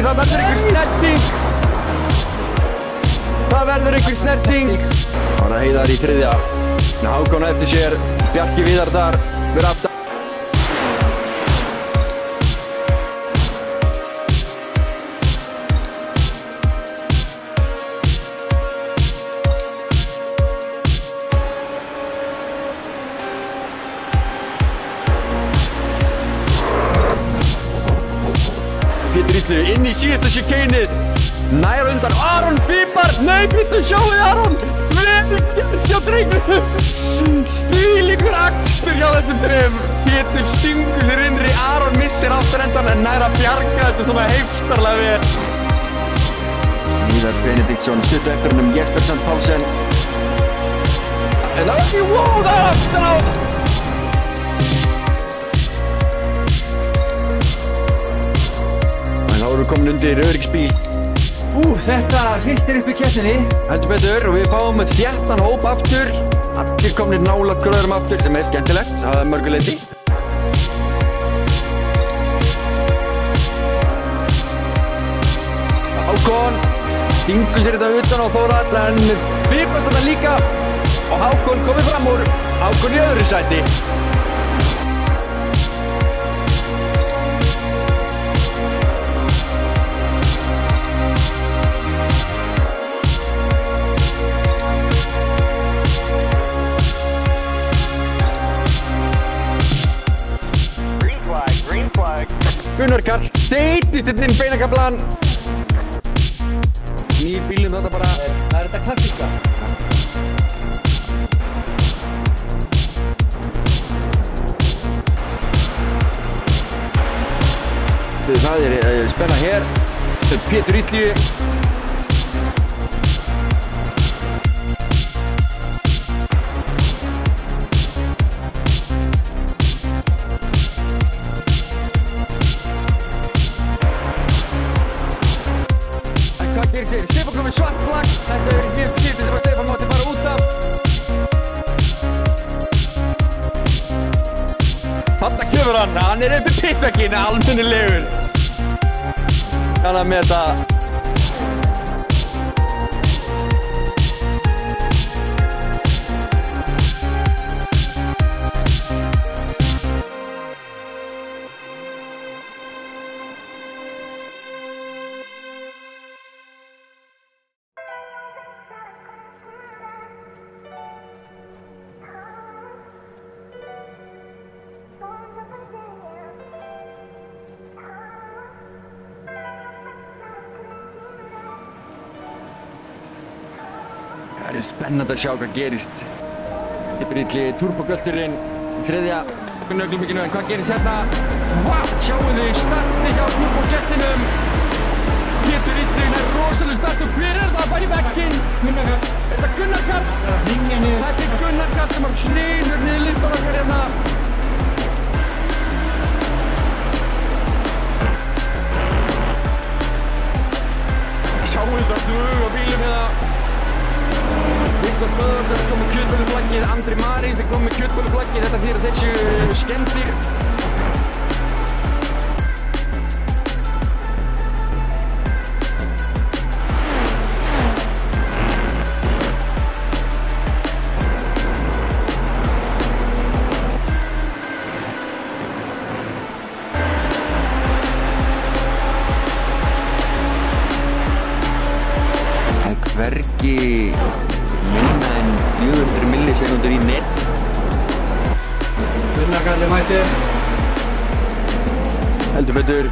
það verður einhver snerting. Það verður einhver snerting. Ára Heiðar í þriðja. Hákon eftir sér, Bjarki Viðar þar fyrir aftan. Pétur Illu inn í síðasta chikanið. Nær undan Aron Fíbar. Nei, býttu sjáuð Aron. Vel gert hjá drengnum. Stílíkur akstur hjá þessum þrem. Pétur stingur hér innri. Aron missir afturendan en nær að bjarga þetta svona heifstarlega vel. Ívar Benediktsson stuttu eftir hennum Jesper Sandpálsen. En það er ekki wow, það er aftur á. En þá erum við komin undir öryggisbíl. Þetta hristir upp í keppninni. Heldur betur og við fáum með þéttan hóp aftur. Allir komnir nálægt gröðurum aftur sem er skemmtilegt að mörgu leyti. Hákon stingur sér þetta utan á Þórhall en vipast þetta líka og Hákon komið fram úr. Hákon í öðru sæti. Gunnar Karl steytist inn beinakaflan. Nýr bílum þetta bara. Það er þetta klassíska. Það er spenna hér. Pétur Illu. Stefán kom með svart flagg. Þetta er í síðan skipti sem Stefán mátti fara út af. Þarna kemur hann er uppi pitvegginn almennilegur. Kann að meta. Það er spennandi að sjá hvað gerist. Pétur Illu, turbogölturinn, þriðja augnablikinu, en hvað gerist hérna? Wow, sjáu þið starti hjá turbogöltinum. Pétur Illu er rosalega start og hver er það? Bara í vegginn. Gunnar Karl. Er þetta Gunnar Karl? Hringja niður. Þetta er Gunnar Karl sem hlynur niður listan okkar hérna. Sjáu þið það flug á bílum hérna. Viktor Böðar sem kom með kjötbóluflaggið, Andri Mari sem kom með kjötbóluflaggið, þetta þýðir að þeir séu skemmtir. Það er hvergi minna en 400 millisekúndur í net. Gunnar Karl mættur. Heldur betur.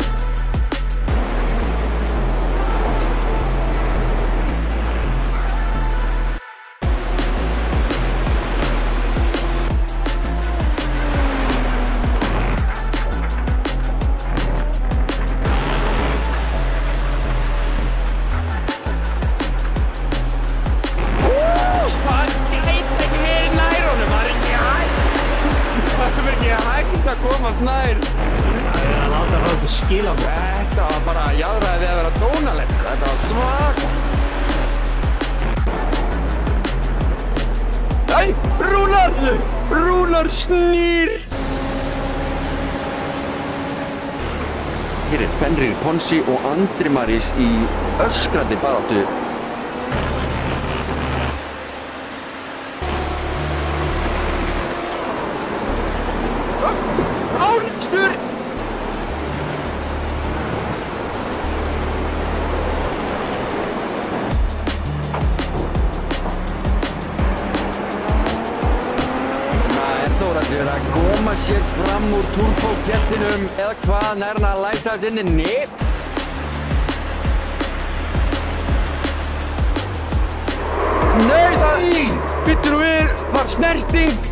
Komast nær. Það er að láta það okkur skila okkur. Þetta var bara jaðraði við að vera dónalegt, sko. Þetta var svagt. Æ, Rúnar! Rúnar snýr! Hér Fenrir Ponsi og Andri Maris í öskrandi baráttu. Árekstur! Þórhallur að koma sér fram úr turbókettinum eða hvað, nær hann að læsa sinni nýtt. Nei, það byttur nú við, var snerting.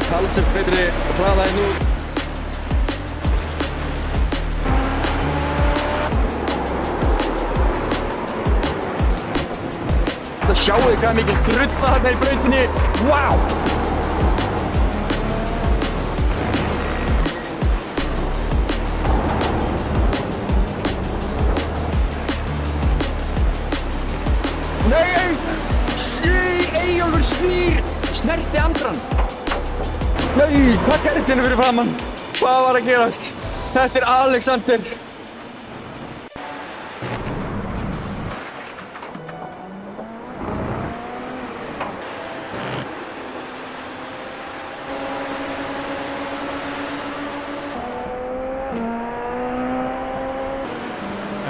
Talsvert betri hraða nú. Það sjáu þið hvað mikil drulla þarna í brautinni. Vá! Nei! Eyjólfur snýr! Snerti andran. Nei, hvað gerist hérna fyrir framann? Hvað var að gerast? Þetta Alexander.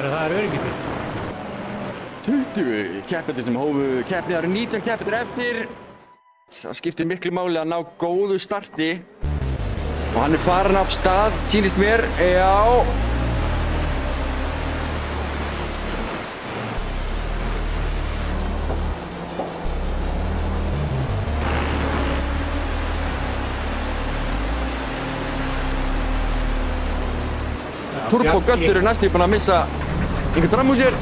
Það öryggið. 20 keppendur sem hófu keppni, það eru 19 keppendur eftir. Það skiptir miklu máli að ná góðu starti og hann farin af stað, sýnist mér, já. Turbo Göttur næstum búinn að missa einhvern fram úr sér.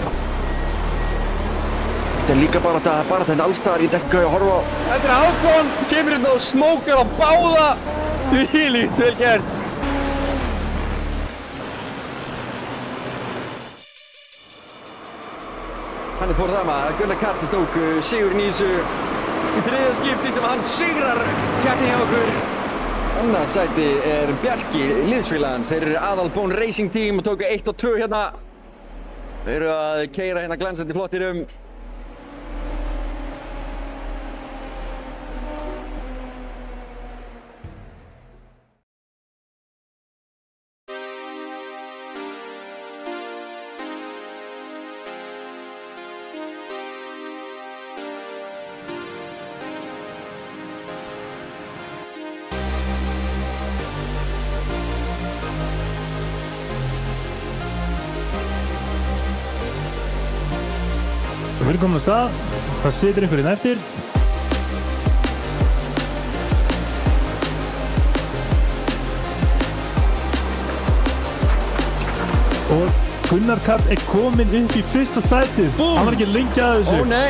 Þetta líka bara þetta allstaðar í dekka að horfa á. Þetta Hákon, kemur hérna og smókar á báða. Þvílíkt vel gert. Hann fór það með að Gunnar Karl tók sigurinn í þessu í þriðja skipti sem hann sigrar keppni hjá okkur. Annað sæti Bjarki, liðsfélagans. Þeir eru Aðalbón Racing Team og tóku 1 og 2 hérna. Þeir eru að keyra hérna glansandi flottirum. Velkomin á stað, það situr einhverjum eftir. Og Gunnar Karl kominn upp í fyrsta sætið. Búm! Hann var ekki lengi að þessu. Ó nei,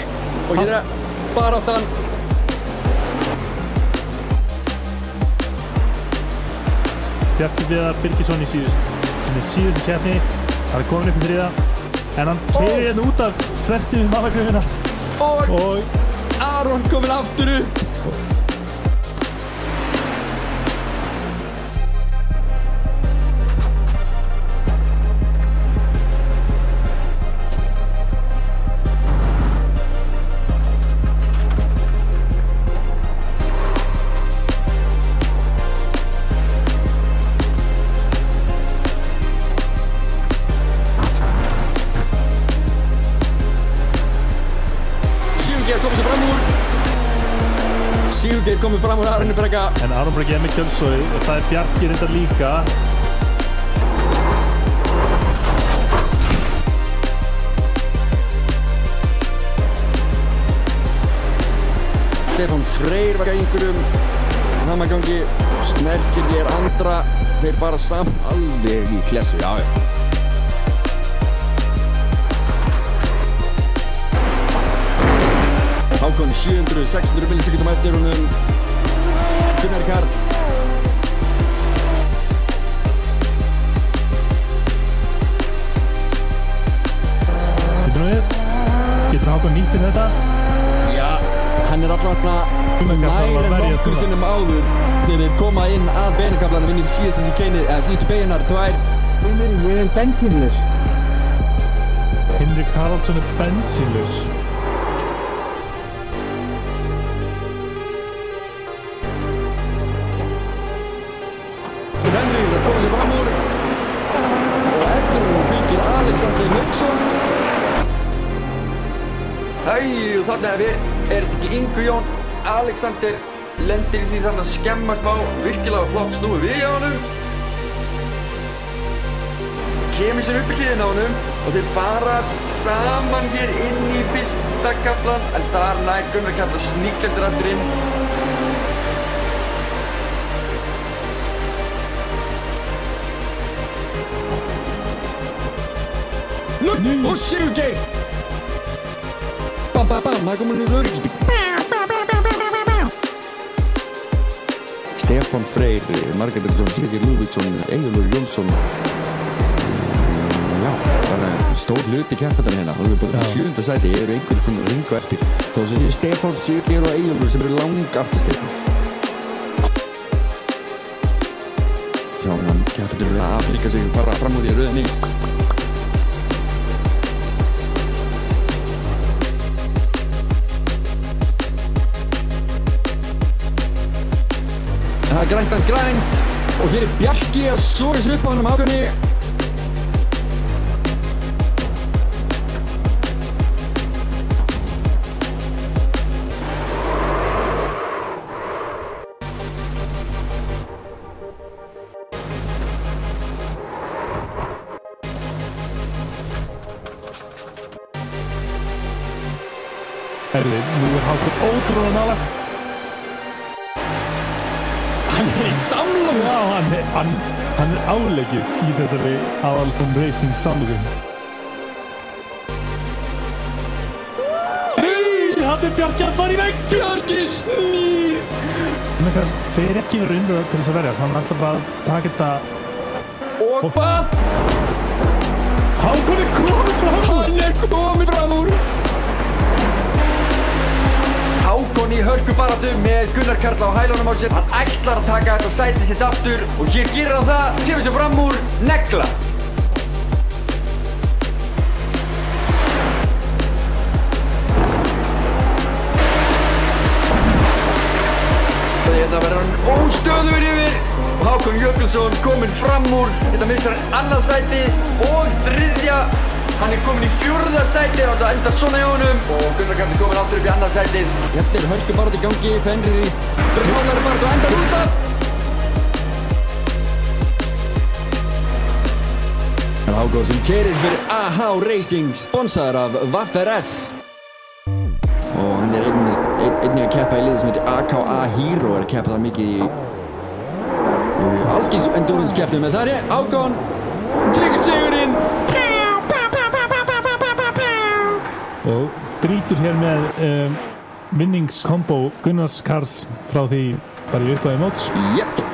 og hér baráttan. Bjarki Viðar Birgisson í síðustu keppni. Hann er kominn upp í þriða. En hann keyrir hérna út af þverti við malagröfina. Og Aron kominn aftur upp. Sigurgeir komið fram úr Aronu Brekka. En Aron Breki með kjölsói og það Bjarki reyndar líka. Stefán Freyr var í einhverjum hamagangi. Snertir andra. Þeir bara saman alveg í klessu, já. Hákon 700-600 millisekundum eftir honum. Gunnar Karl. Hákon nýtt sér þetta. Já, hann allavega nær en nokkur sinnum áður þegar þeir koma inn að beinakaflanum inn í síðustu beinar, 2. Ég bensínlaus. Hinrik Haraldsson bensínlaus. Henry það koma sér fram úr og eftir hún fylgir Alexander Hauksson. Þarna er þetta ekki Ingu Jón. Alexander lendir í því þannig að skemmast á, virkilega flott snúi við hjá honum. Kemur sér upp í hliðina á honum og þeir fara saman hér inn í fyrsta kaflan, en þar nær Gunnar Karl að sníkla sér aftur inn. Og Sigurgeir! Bam, bam, bam, það komur nú öryggisbíl. Stefán Freyr, Margrétarsson, Sigurgeir Lúðvíksson, Eyjólfur Jónsson. Já, bara stór hluti keppandana hérna. Það eru bara 7. sæti, eru einhvers konar ringu eftir. Þá sem Stefán, Sigurgeir og Eyjólfur sem eru langaftast Sjá, hann keppandur eru að aflíka sig bara fram úr í röðinni. Það er grænt og hér er Bjarki að soga sér upp á honum Hákoni. Herði, nú er Hákon ótrúlega nálægt. Hann er í samlum! Já, hann er áleggið í þessari Avalon Racing samlum. Hann er Bjarki að fara í vegg! Bjarki snýr! Það fer ekki verið innröð til þess að verjast, hann ætla bara að taka þetta... Og hvað? Hákon er komið fram úr! Hann er komið fram úr! Hákon í hörkubaráttu með Gunnar Karl á hælunum á sér. Hann ætlar að taka þetta sæti sitt aftur og hér gerir hann það, kemur sér fram úr, negla. Þetta verður hann óstöður yfir og Hákon Jökulsson kominn fram úr. Þetta missar hann annað sæti og 3. Hann er komin í 4. sæti og það endar svona í honum og Gunnar Karl er komin aftur upp í annað sætið. Hérna er hörkubaráttu í gangi, Fenrir í brjálari baráttu og endar út af. Hákon sem keyrir fyrir AH Racing, sponsaður af VFRS. Og hann er einnig að keppa í liði sem heitir AKA Hero, er að keppa það mikið í allskins endurance keppnum, en það er Hákon tekur sigurinn. Og brýtur hér með vinningskombo Gunnars Karls frá því bara í upphafi móts. Jep.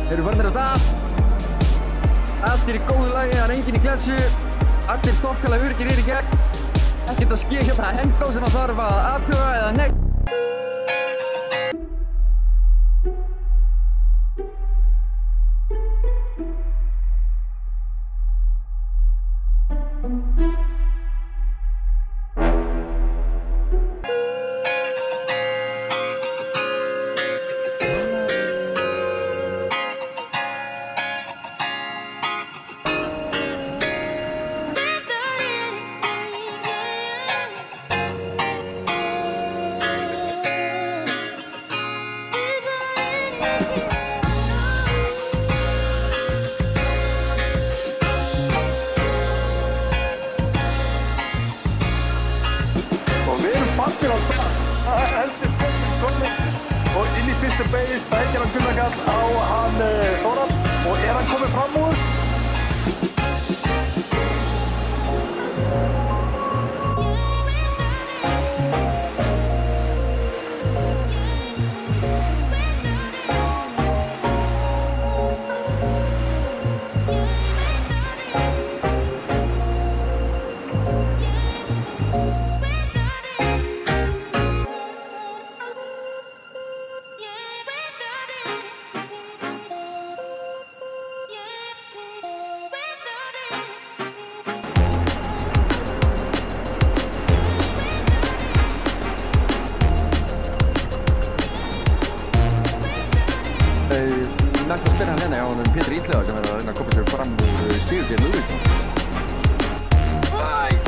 Þeir eru farnir af stað. Allt er í góðu lagi, það er enginn í klessu. Allir þokkalega öruggir í gegn. Ekkert að ske hérna hendó sem það þarf að athuga eða negla. síðan á hann Þórar og hann komið fram úr? Næsta spyr hann hérna hjá honum Pétur Ítlega sem að reyna að koma sér fram úr Sigurgeir Lúðvíksson.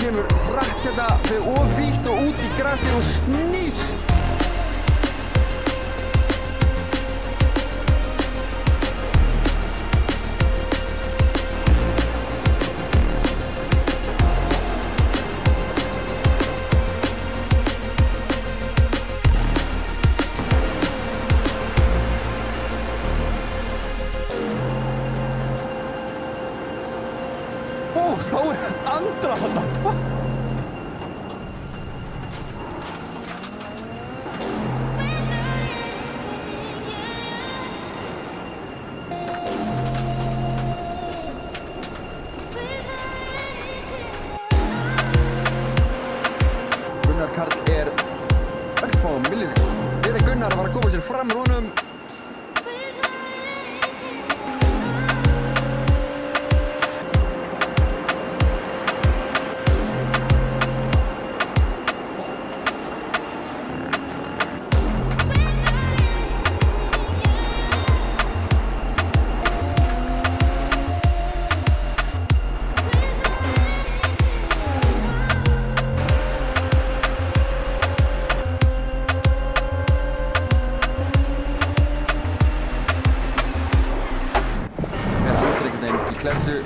Kemur hratt hérna fyrir of vítt og út í grasið og snýst. Þá andra þarna. Gunnar Karl örfáum millisekúndum. Gunnar var að koma sér fram úr honum. Klessu.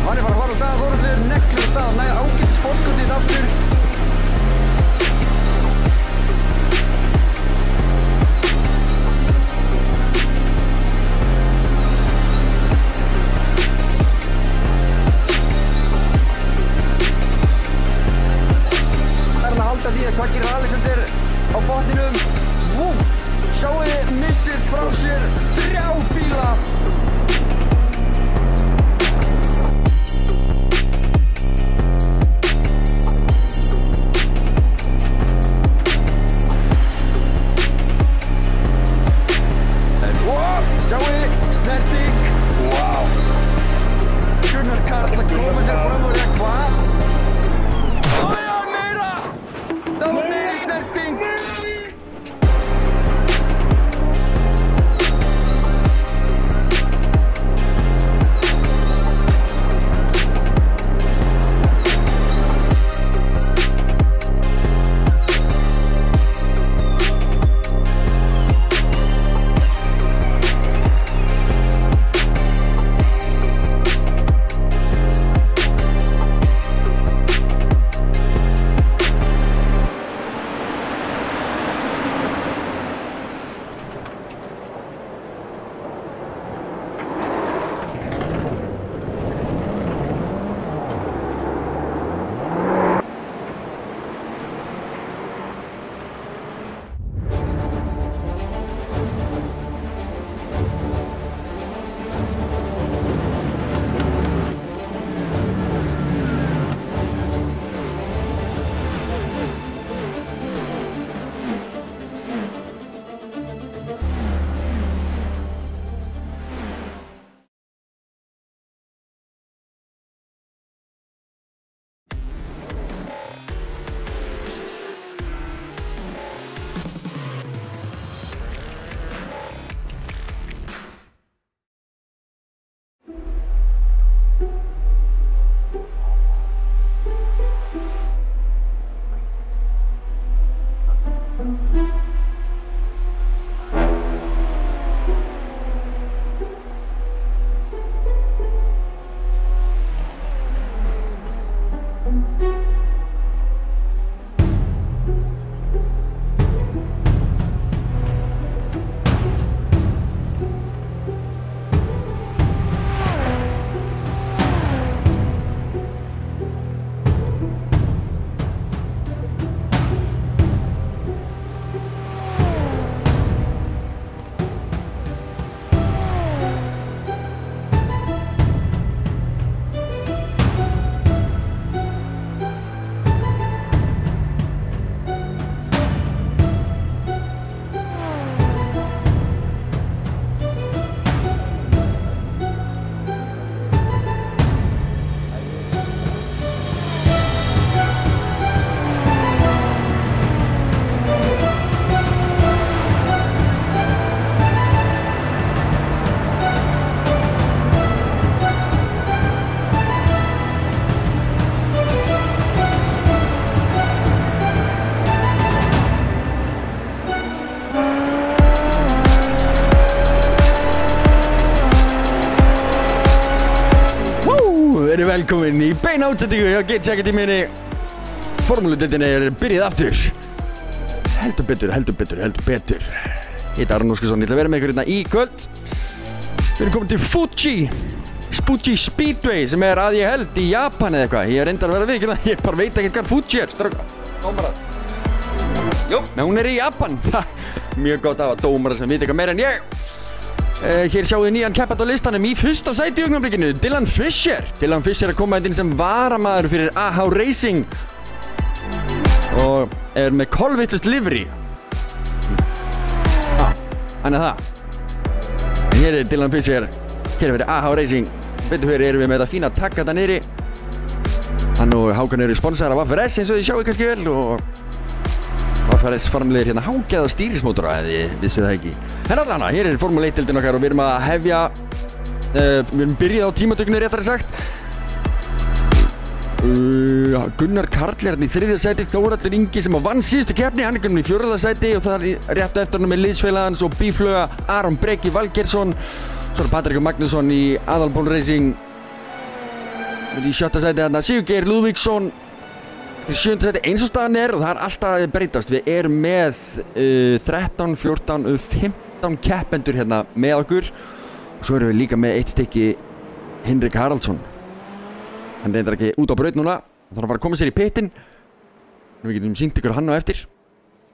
Hann fara að fara á stað, Þórhallur neglir á stað, næði ágætis forskotið aftur. velkomin í beina útsendingu hjá GT-Akademíunni. Formúludeildinni byrjuð aftur. Heldur betur. Ég heiti Aron Óskarsson, ég ætla að vera með ykkur hérna í kvöld. Við erum komin til Fuji Speedway sem að ég held í Japan eða eitthvað. Ég reyndar að vera við, ég bara veit ekki hvað Fuji stráka. Dómarar. Jú, hún í Japan. Mjög gott að hafa dómarar sem veit eitthvað meira en ég. Hér sjáum við nýjan keppanda á listanum í fyrsta sæti í augnablikinu, Dylan Fisher. Dylan Fisher að koma inn sem varamaður fyrir AH Racing og með kolvitlaust livery. Hann það. En hér Dylan Fisher, hér fyrir AH Racing. Betur fyrir erum við með þetta fína tagg þarna niðri. Hann og Hákon eru sponsorar af FRS eins og þið sjáu kannski vel og FRS framleiðir hérna hágæða stýrismótora eða þið vissu það ekki. En allan hér Formule 1-deildin okkar og við erum að hefja, við erum byrjað á tímatökunni réttari sagt. Gunnar Karl hérna í 3. sæti, Þórhallur Ingi sem vann síðustu keppni, hann komin í 4. sæti og það rétt eftir hann með liðsfélagans og bífluga Aron Breki Valgeirsson. Svo Patrik Magnússon í Aðalból Racing í 7. sæti hérna, Sigurgeir Lúðvíksson í 7. sæti eins og staðan og það alltaf breytast. Við erum með 13, 14, 15 keppendur hérna með okkur og svo erum við líka með eitt stykki Hinrik Haraldsson. Hann reyndar ekki út á braut núna, hann þarf að fara að koma sér í pittin. Við getum sýnt ykkur hann á eftir.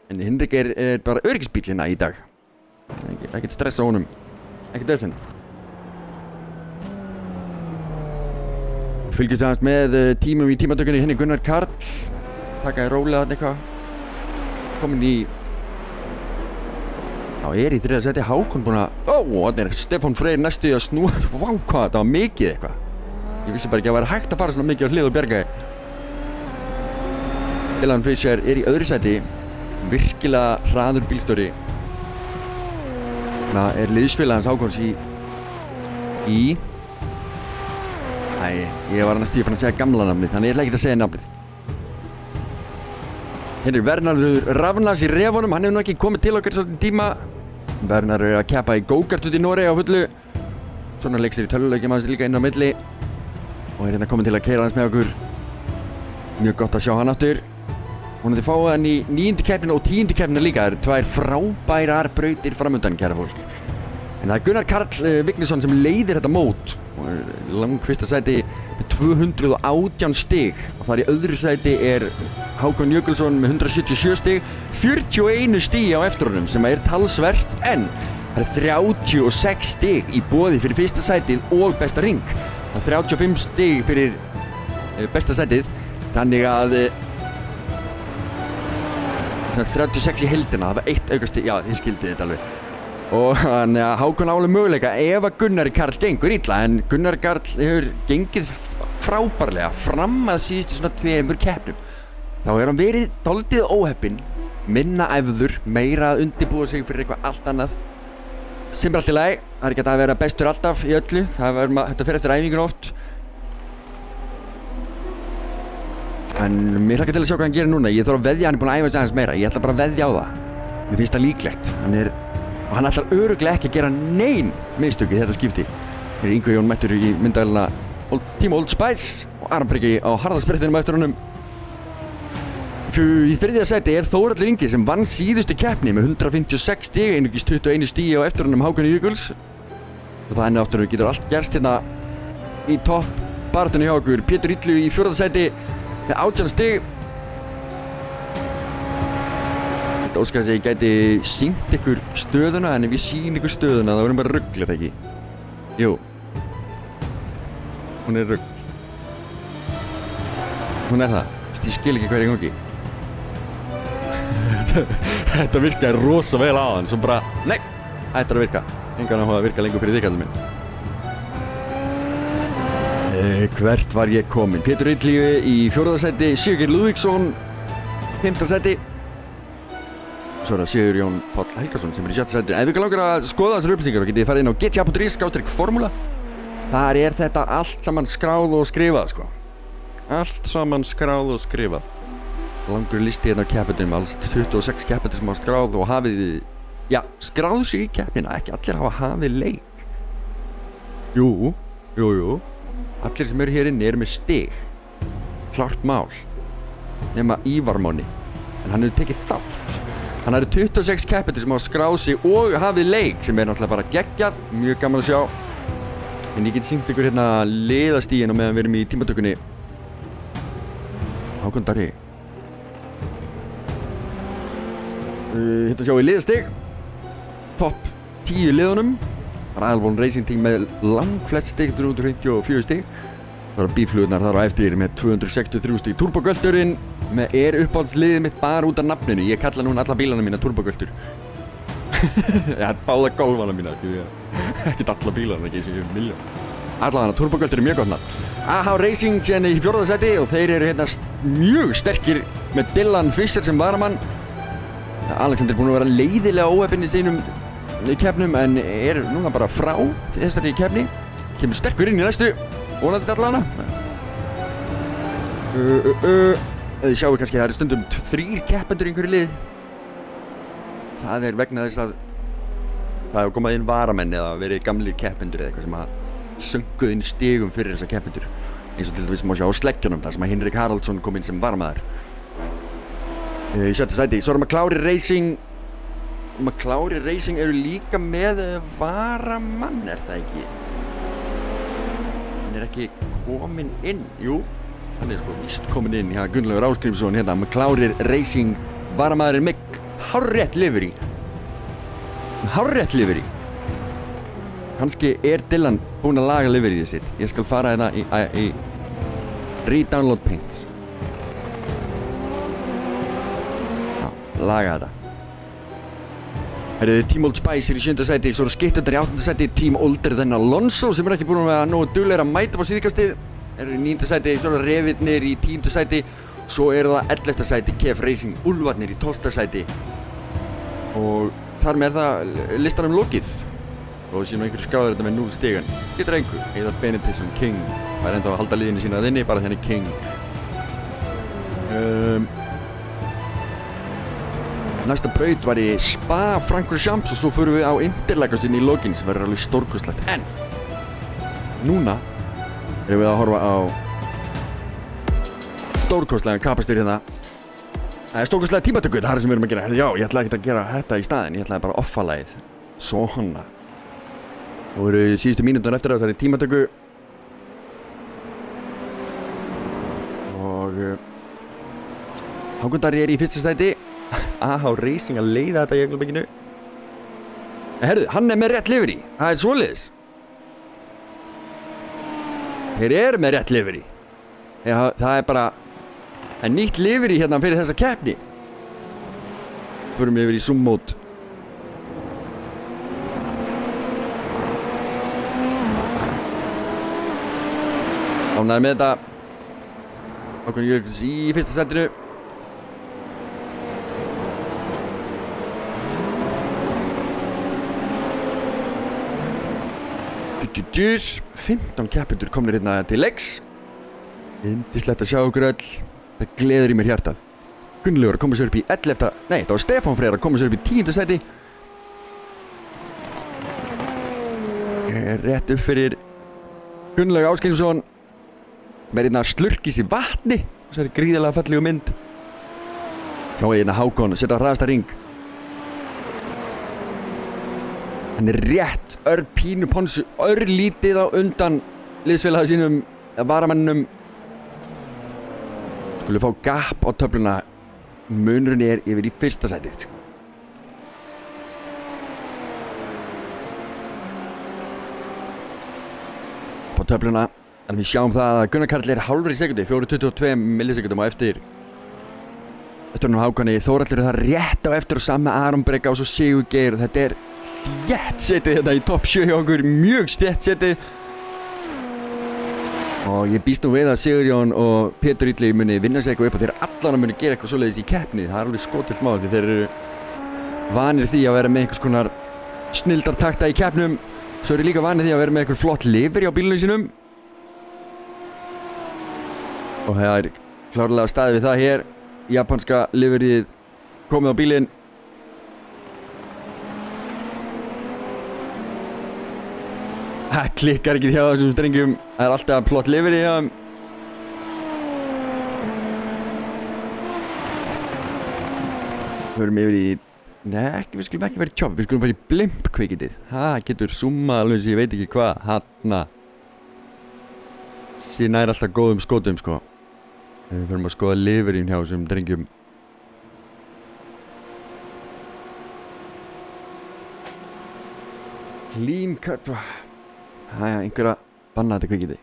En Hinrik bara öryggisbíll hérna í dag. Ekkert stress á honum, ekkert vesen. Fylgjast aðeins með tímum í tímatökunni, henni Gunnar Karl. Takaði rólega þarna eitthvað. Komin í... Já, í 3. sæti Hákon búinn að... Þarna Stefán Freyr næstu í að snúa. Vá, hvað, þetta var mikið eitthvað. Ég vissi bara ekki að það væri hægt að fara svona mikið á hlið og bjarga. Dylan Fisher í 2. sæti. Virkilega hraður bílstjóri. Það liðsfélagans Hákons í... Æ, ég var næstu fann að segja gamla nafnið, þannig ég ætla ekki að segja nafnið. Hérna Vernharður Ravnas í refunum, hann hefur nú ekki komið til okkar svolítið tíma. Vernharður að keppa í go-kart út í Noregi á fullu. Svona leik sér í tölvuleikjum aðeins líka inn á milli. Og hérna komið til að keyra aðeins með okkur. Mjög gott að sjá hann aftur. Hún hefði fáið hann í 9. keppnina og 10. keppnina líka. Það eru 2 frábærar brautir framundan, kæra fólk. En það Gunnar Karl Vignisson sem leiðir þetta mót. Lang fyrsta sæti með 218 stig og þar í 2. sæti Hákon Jökulsson með 177 stig, 41 stig á eftir honum sem talsvert en það 36 stig í boði fyrir fyrsta sætið og besta ring. Það 35 stig fyrir besta sætið, þannig að 36 í heildina, það var 1 aukastig, já þið skildið þetta alveg. Og þannig að Hákon álega möguleika ef að Gunnar Karl gengur illa, en Gunnar Karl hefur gengið frábærlega fram að síðustu svona 2 keppnum. Þá hefur hann verið dálítið óheppinn, minna æfður, meira að undirbúa sig fyrir eitthvað allt annað. Sem allt í lagi, það ekki að vera bestur alltaf í öllu, þetta fer eftir æfingun oft. En mér hlakka til að sjá hvað hann gerir núna, ég þarf að veðja, hann búinn að æfa sig aðeins meira, ég ætla bara að veðja á það. Mér finnst það líklegt, og hann ætlar örugglega ekki að gera nein mistök í þetta skipti. Hér Ingvi Jón mættur í myndavélina Team Old Spice og Aron Breki á harðasprettinum eftir honum. Í 3. sæti Þórhallur Ingi sem vann síðustu keppni með 156 stig, einungis 21 stigi á eftir honum Hákon Jökuls. Og það enn aftur getur allt gerst hérna í topp baráttunni hjá okkur. Pétur Illu í 4. sæti með 18 stig. Óskar að ég gæti sýnt ykkur stöðuna, en ef ég sýn ykkur stöðuna þá verðum bara rugl, er það ekki? Jú. Hún rugl. Hún það. Ég skil ekki hverju gangi. Þetta virkaði rosa vel á hann, svo bara, nei, þetta er að virka. Engan á að virka lengur fyrir þig, kallinn minn. Hvert var ég komin? Pétur Illu í 4. sæti, Sigurgeir Lúðvíksson, 5. sæti. Svo það Sigur Jón Páll Helgason sem í 7. sæti. Ef ykkur langar að skoða þessar upplýsingar þá getið þið farið inn á gta.is/formúla. Þar þetta allt saman skráð og skrifað, sko. Allt saman skráð og skrifað. Langur listi hérna á keppendum, alls 26 keppendur sem hafa skráð og hafið, já, skráð sig í keppnina, ekki allir hafa hafið leik. Jú. Allir sem eru hér inni eru með stig. Klart mál. Nema Ívar Máni. En hann hefur tekið þátt. Hann eru 26 keppendur sem hafa skráð sig og hafið leik sem náttúrulega bara geggjað. Mjög gaman að sjá. En ég get sýnt ykkur hérna liðastíginn og meðan við erum í tímatökunni. Hákon Darri. Hérna sjáum við liðastig. Topp 10 liðunum. Ræðalbón Racing Team með langflest stig, 354 stig. Það eru bíflugurnar þar á eftir með 263 stig. Turbogölturinn uppáhaldsliðið mitt bara út af nafninu. Ég kalla núna alla bílana mína turbogöltur. Ég hef báða golfana mína. Ekkert alla bílana, ekki eins og 1 milljón. Allavega, turbogöltur mjög gott nafn. AH Racing hérna í 4. sæti og þeir eru hérna mjög sterkir með Dylan Fischer sem varamann. Alexander er búinn að vera leiðilega óheppinn í sínum keppnum en er núna bara frá þessari keppni. Kemur sterkur inn í næstu. Vonandi allavega. Þið sjáu kannski að það eru stundum 3 keppendur í einhverju lið. Það er vegna þess að það hefur komað inn varamenn eða verið gamlir keppendur eða eitthvað sem að sönguð inn stigum fyrir þessa keppendur. Eins og til dæmis má sjá á sleggjónum þar sem að Henrik Haraldsson kom inn sem varamaður. Í 7. sæti, svo er McLaren Racing. McLaren Racing eru líka með varamann, er það ekki? Hann er ekki kominn inn, jú. Hann er sko víst kominn inn, já, Gunnlaugur Ásgrímsson hérna, McLaren Racing varamaðurinn með hárrétt livery. Hárrétt livery. Kannski er Dylan búinn að laga liveryið sitt. Ég skal fara hérna í redownload paints. Já, laga þetta. Herðu, Team Old Spice í 7. sæti, svo eru skiptundar í 8. sæti, Team Older than Alonso sem ekki búin að vera nógu duglegir að mæta á síðkastið. Eru í 9. sæti, svo eru Revirnir í 10. sæti, svo eru það 11. sæti, KF Racing Úlfarnir í 12. sæti. Og þar með það listanum lokið. Og síðan einhverju skráður þetta með 0 stigan. Getur einhver, Heiðar Benediktsson, King. Það enda að halda liðinu sína að inni, bara þenni King. Næsta braut var í Spa Francorchamps og svo förum við á Interlagos inn í lokin sem verður alveg stórkostlegt. En núna erum við að horfa á stórkostlega kapastur hérna. Það er stórkostlega tímatöku, það er sem við erum að gera. Já, ég ætlaði ekki að gera þetta í staðinn, ég ætlaði bara að offa lagið. Svona. Nú eru síðustu mínútur eftir að það er tímatöku. Og Hákon Darri er í 1. sæti. AH Racing að leiða þetta í Jökulbekkinu. Herðu, hann er með rétt livery. Það er svoleiðis. Þeir eru með rétt livery. Það er bara nýtt livery hérna fyrir þessa keppni. Förum yfir í zoom mode. Ánægður með þetta. Hákon Jörgens í 1. sætinu. Djús, 15 keppendur komnir hérna til leiks. Yndislegt að sjá okkur öll. Það gleður í mér hjartað. Gunnlaugur að koma sér upp í 11. Nei, það var Stefán Freyr að koma sér upp í 10. sæti. Rétt upp fyrir Gunnlaug Ásgrímsson. Með hérna slurkis í vatni. Þessari gríðarlega fallegu mynd. Sjá hérna Hákon að setja á hraðasta ring. Hann er rétt pínu ponsu, lítið á undan liðsfélagi sínum, varamannum. Skulum fá gap á töfluna. Munurinn er yfir í 1. sætið. Á töfluna, en við sjáum það að Gunnar Karl er hálfri sekundi, 4,22 millisekundum á eftir. Eftir hann á Hákoni, Þórhallur er það rétt á eftir og saman með Aron Breka og svo Sigurgeir og þetta er þétt setið þetta í topp 7 hjá okkur, mjög þétt setið. Og ég býst nú við að Sigurjón og Pétur Illi muni vinna sig eitthvað upp og þeir allan muni gera eitthvað svoleiðis í keppni. Það er alveg skotilt mál því þeir eru vanir því að vera með einhvers konar snildartakta í keppnum. Svo eru líka vanir því að vera með eitthvað flott livery á bílunum sínum. Og það er klárlega staðið við það hér. Japanska liveryið komið á bílinn. Það klikkar ekki hjá þessum strengjum. Það alltaf plott livery hjá þeim. Förum yfir í... Nei, við skulum ekki vera í chop. Við skulum vera í blimp kvikindið. Það getur zoomað alveg sem ég veit ekki hvað. Hanna. Sér nær alltaf góðum skotum, sko. Við förum að skoða liveryin hjá þessum drengjum. Clean cut. Hæja, einhver að banna þetta kvikindið.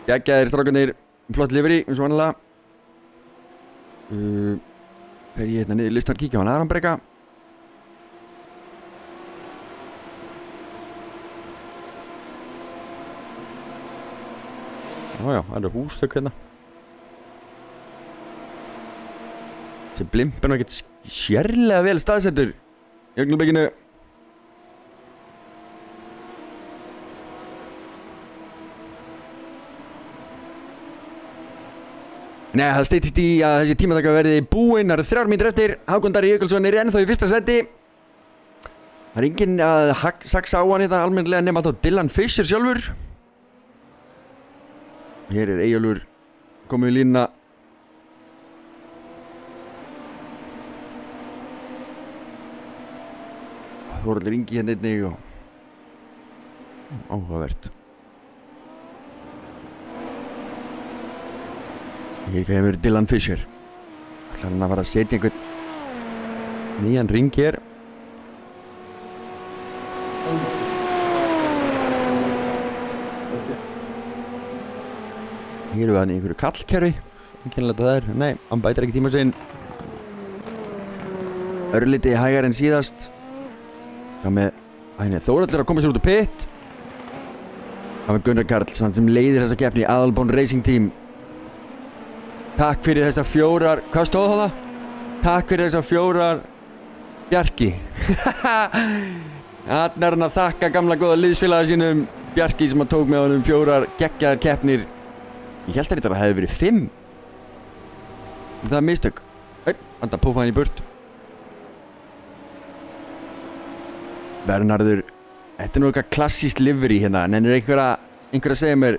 Geggjaðir strákarnir, flott livery, eins og vanlega. Fer ég hérna niður listan, kíkja á hann Aron Breka. Jájá, það eru húsþök hérna. Þessi blimp er ekkert sérlega vel staðsettur í augnablikinu. Nei, það styttist í að þessi tímataka verði búinn. Það eru 3 mínútur eftir. Hákon Darri Jökulsson er ennþá í fyrsta seti. Það er enginn að saksa á hann þetta almennilega nema þá Dylan Fisher sjálfur. Hér er Eyjólfur komið í línuna. Þórhallur Ingi hérna einnig og áhugavert. Hér kemur Dylan Fisher. Ætlar hann að fara að setja einhvern nýjan ring hér. Hér er hann í einhverju kallkerfi. Kennilegt að það er. Nei, hann bætir ekki tíma sinn. Örlítið hægar en síðast. Það með Þórhallur að koma sér út á pit. Það með Gunnar Karl sem leiðir þessa keppni, Aðalbón Racing Team. Takk fyrir þessar 4, hvað stóð það? Takk fyrir þessar 4, Bjarki. Þarna er hann að þakka gamla góða liðsfélaga sínum, Bjarki sem að tók með honum 4 geggjaðar keppnir. Ég held að þetta hefði verið 5. Það er mistök. Hann að púfa hann í burt. Bernharður, þetta er nú eitthvað klassískt livery hérna, en er einhver að segja mér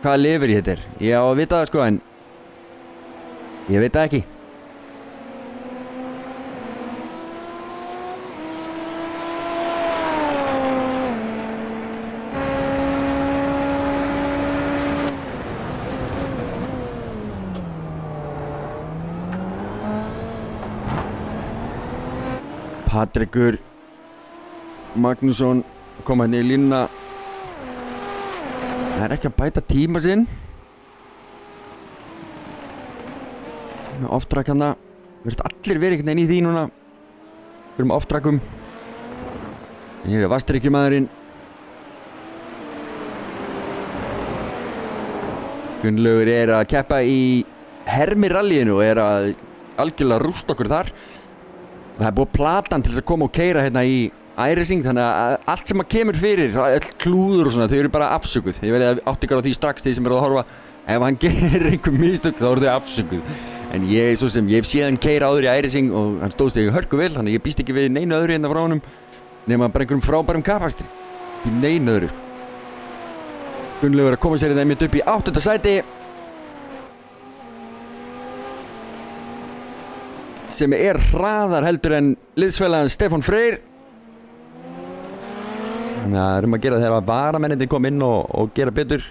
hvaða livery þetta er? Ég á að vita það sko, en ég veit það ekki. Patrekur Magnússon kom hérna í línuna. Það er ekki að bæta tíma sinn. Með off-track hana. Verðist allir verið einhvern veginn í því núna. Við erum off-trackum. En hér er Vastrykjumaðurinn. Gunnlaugur er að keppa í Hermi-rallyinu og er að algjörlega rústa okkur þar. Það er búið platan til þess að koma og keyra hérna í iRacing, þannig að allt sem að kemur fyrir, öll klúður og svona, þau eru bara afsökuð. Ég verði átt ykkur á því strax þegar sem eru að horfa. Ef hann gerir einhver mistök þá eru þau afsökuð. En ég hef séð hann keyra áður í iRacing og hann stóð sig hörku vel, þannig að ég býst ekki við neinu öðru hérna frá honum nema bara einhverjum frábærum kapakstri. Ekki neinu öðru. Gunnlaugur að koma sér þetta einmitt upp í 8. sæti. Sem er hraðar heldur en liðsfélagann Stefán Freyr. Þannig að það er að gera þegar að varamennir kom inn og gera betur.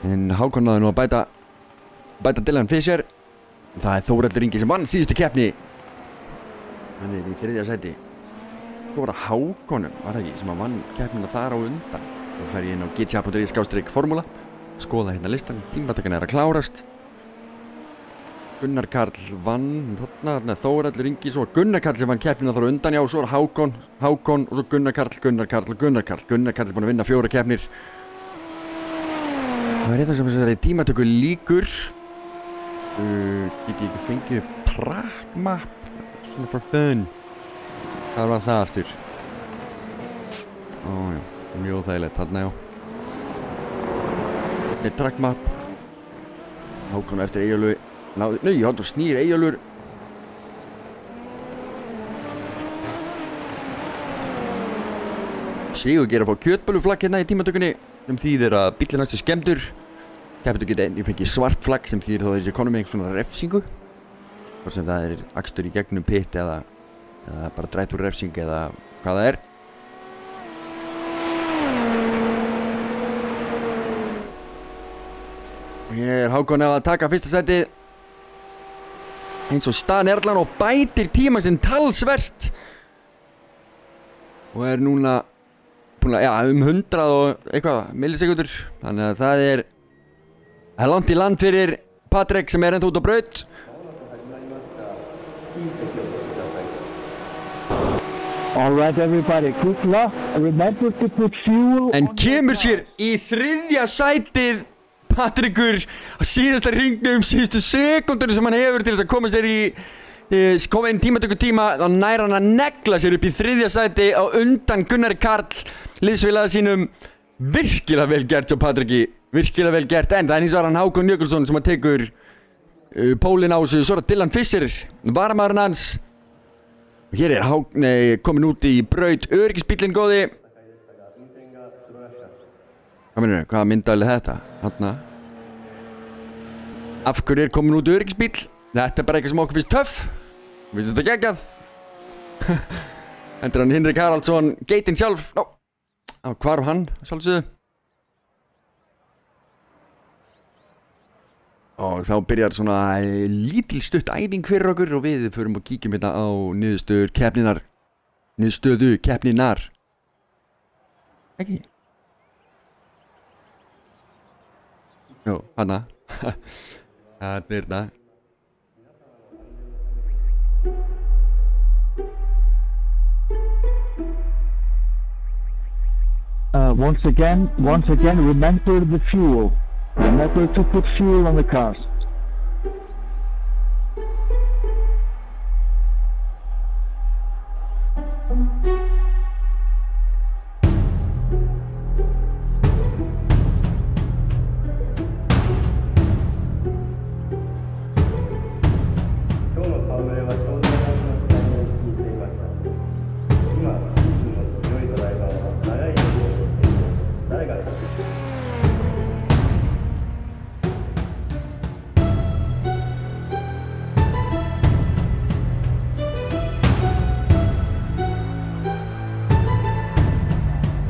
En Hákon náði nú að bæta Dylan Fisher. Það er Þórhallur Ingi sem vann síðustu keppni. Hann er í 3. sæti. Svo var það Hákonum, var það ekki, sem að vann keppnina þar á undan. Þá fer ég inn á gta.is/formúla. Skoða hérna listan, tímatökan er að klárast. Gunnar Karl vann þarna, Þórhallur Ingi, svo Gunnar Karl sem vann keppnina þar á undan, já, svo er Hákon og svo Gunnar Karl. Gunnar Karl er búinn að vinna 4 keppnir. Það er þetta sem þessari tímatöku líkur. Get ég ekki fengið track map, svona for fun. Hvað var það aftur? Ójá, mjög óþægilegt, þarna já. Þetta er track map. Hákon eftir Eyjólfi. Nei, hann snýr Eyjólfur. Sigurgeir að fá kjötböluflagg hérna í tímatökunni sem þýðir að bíllinn hans skemmdur. Keppendur geta einnig fengið svart flagg sem þýðir þá þessi konum með einhvers svona refsingu. Hvort sem það akstur í gegnum pit eða bara drive-thru refsing eða hvað það er. Ég Hákon að taka fyrsta sætið eins og staðan allan og bætir tíma sinn talsvert og núna búin að 100 og eitthvað millisekúndur, þannig að það er langt í land fyrir Patrik sem ennþá út á braut. All right, everybody, good luck. Remember to put fuel. En kemur sér í 3. sætið Patrikur á síðasta hringnum, síðustu sekúndunum sem hann hefur til þess að koma sér koma inn tímatökutíma, þá nær hann að negla sér upp í 3. sæti á undan Gunnari Karl, liðsfélaga sínum. Virkilega vel gert hjá Patriki, virkilega vel gert, en það er hins vegar hann Hákon Jökulsson sem að tekur pólinn á þessu, svo er Dylan Fischer, varamaðurinn hans. Og hér er komin út í braut öryggisbíllinn góði. Hvað meinarðu? Hvaða myndavél er þetta? Þarna. Af hverju er komin út öryggisbíll? Þetta er bara eitthvað sem okkur finnst töff. Finnst þetta geggjað? Hendur hann Hinrik Haraldsson, geitinn sjálf. Hvar hann? Sjálfsögðu. Og þá byrjar svona lítil stutt æfing fyrir okkur og við förum og kíkjum hérna á niðurstöðu keppninar. Ekki? Jó, hana. Þarna er það. Once again, remember the fuel. Remember to put fuel on the cars.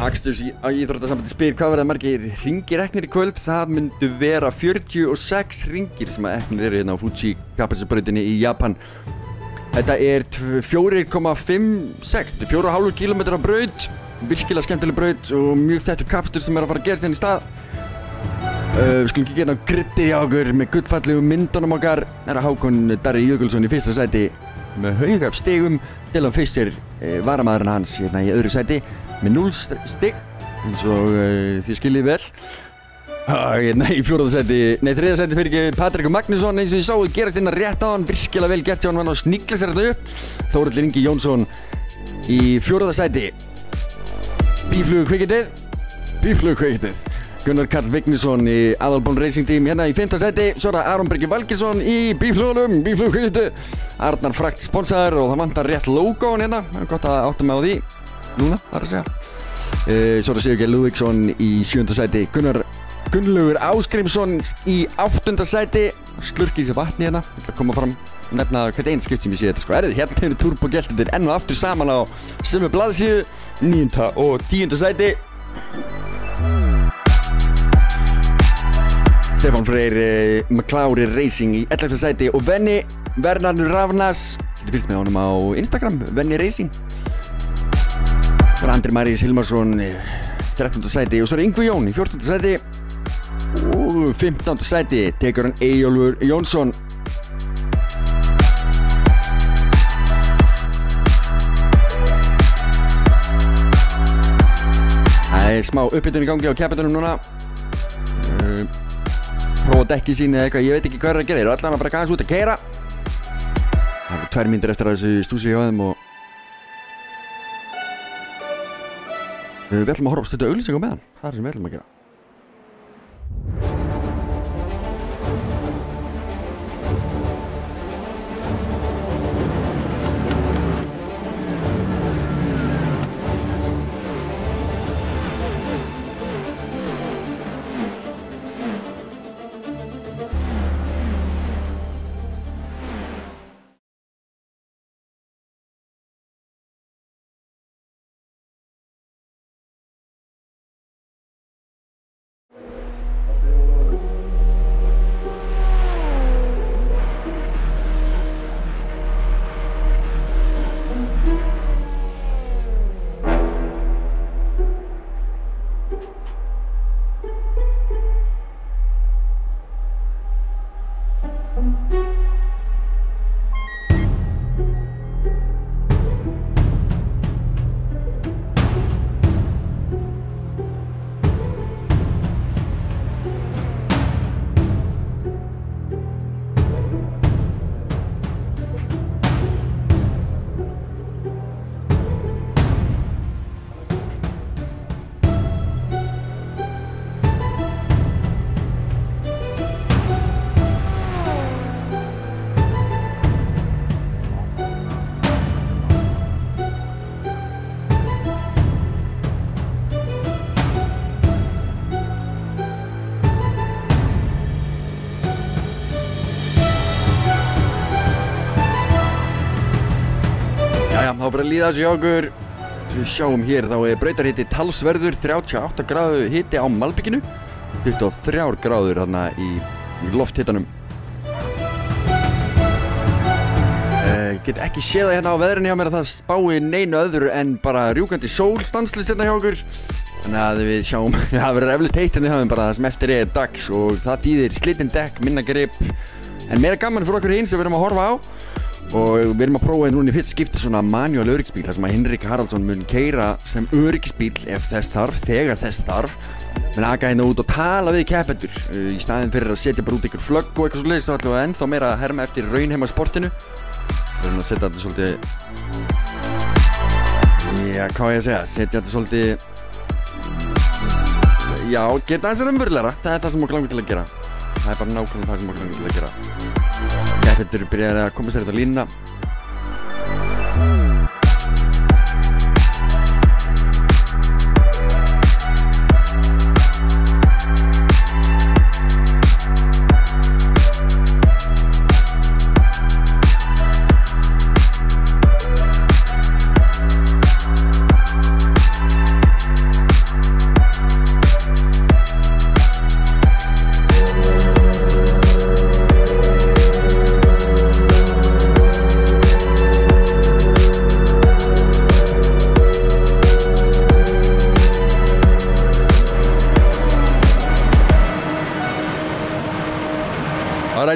Aksturs í Íþróttasambandi spyr hvað verða margir hringir eknir í kvöld. Það myndu vera 46 hringir sem að eknir eru hérna á Fuji kappaksturbrautinni í Japan. Þetta er 4,56, þetta er 4,5 km á braut, virkilega skemmtileg braut og mjög þettur kappakstur sem er að fara að gerast hérna í stað. Við skulum kíkja hérna á griddið hjá okkur með gullfallegu myndunum okkar. Það er Hákon Darri Jökulsson í fyrsta sæti með haug af stigum. Dylan Fischer, varamaðurinn hans hérna í öðru sæti með 0 stig, eins og þið skiljið vel. Í þriðja sæti fyrir ekki Patrik Magnússon, eins og ég sáu gerast hérna rétt á hann, virkilega vel gert hjá hann, hann á sníkla sér þetta upp. Þórhallur Ingi Jónsson í 4. sæti. Bíflugkvikindið. Gunnar Karl Vignisson í Aðalbón Racing Team hérna í 5. sæti. Svo er það Aron Birgir Valgeirsson í bíflugkvikindið. Arnar Frakt sponsor og það vantar rétt logo'n hérna, það er gott að átta mig á því. Núna, þar að segja. Svo er það Sigurgeir Lúðvíksson í 7. sæti. Gunnlaugur Ásgrímsson í 8. sæti. Slurkið sér vatni hérna. Ég ætla að koma fram og nefna hvert einn skipt sem ég sé þetta sko. Hérna eru turbogeltindir enn og aftur saman á sömu blaðsíðu. 9. og 10. sæti. Stefán Freyr McLári Racing í 11. sæti. Og Venni Vernardur Ravnas. Þetta fylgst með honum á Instagram, Venni Racing. Svo er Andri Maríus Hilmarsson í 13. sæti og svo er Yngvi Jón í 14. sæti og 15. sæti tekur hann Eyjólfur Jónsson. Það er smá upphitun í gangi á keppatunum núna. Prófa dekki sín eða eitthvað, ég veit ekki hvað er að gera, þeir eru allan að bara gæðast út að keyra. Það eru 2 mínútur eftir að þessu stúsi hjá þeim og við ætlum að horfa á stuttu auglýsingu með hann. Það er sem við ætlum að gera. Jæja, þá bara líða þessu hjá okkur. Við sjáum hér, þá brautarhiti talsverður 38 gráðu hiti á malbygginu, 23 gráður þarna í lofthitanum. Get ekki séð það hérna á veðrinu hjá mér að það spái neinu öðru en bara rjúkandi sól stanslist hérna hjá okkur. Þannig að við sjáum, það verður eflaust heitt hérna hjá þeim bara það sem eftir dags og það þýðir slitinn dekk, minna grip. En meira gaman fyrir okkur hinn sem við erum að horfa á. Og við erum að prófa hérna núna í fyrsta skipti svona manual öryggisbíl þar sem að Hinrik Haraldsson mun keyra sem öryggisbíl ef þess þarf, þegar þess þarf. Mun aka hérna út og tala við keppendur í staðinn fyrir að setja bara út ykkur flögg og eitthvað svoleiðis, þá ætlum við ennþá meira að herma eftir raunheima sportinu. Við erum að setja þetta svolítið, já, hvað á ég að segja, setja þetta svolítið, já, gera þetta aðeins raunverulegra, það er það sem okkur langar til að gera. Það er bara nákvæmlega það sem okkur langar til að gera. Keppendur byrjar að koma sér þetta á línuna.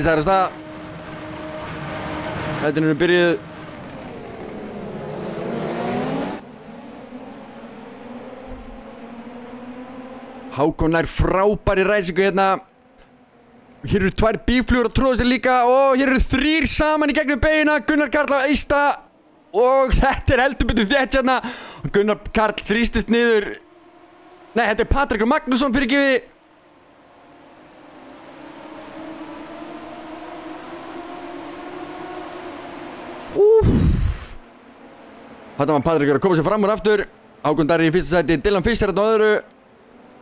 Það er það. Þetta er byrjuð. Hákon nær frábæri ræsingu hérna. Hér eru 2 bíflugur að tróða sér líka og hér eru 3 saman í gegnum beina. Gunnar Karl á eista og þetta er heldur betur þétt hérna. Gunnar Karl þrýstist niður. Nei, þetta er Patrik Magnússon fyrirgefi. Þetta var Patrikur að koma sér fram úr aftur. Hákon Darri í fyrsta sæti, Dylan Fischer hérna á öðru.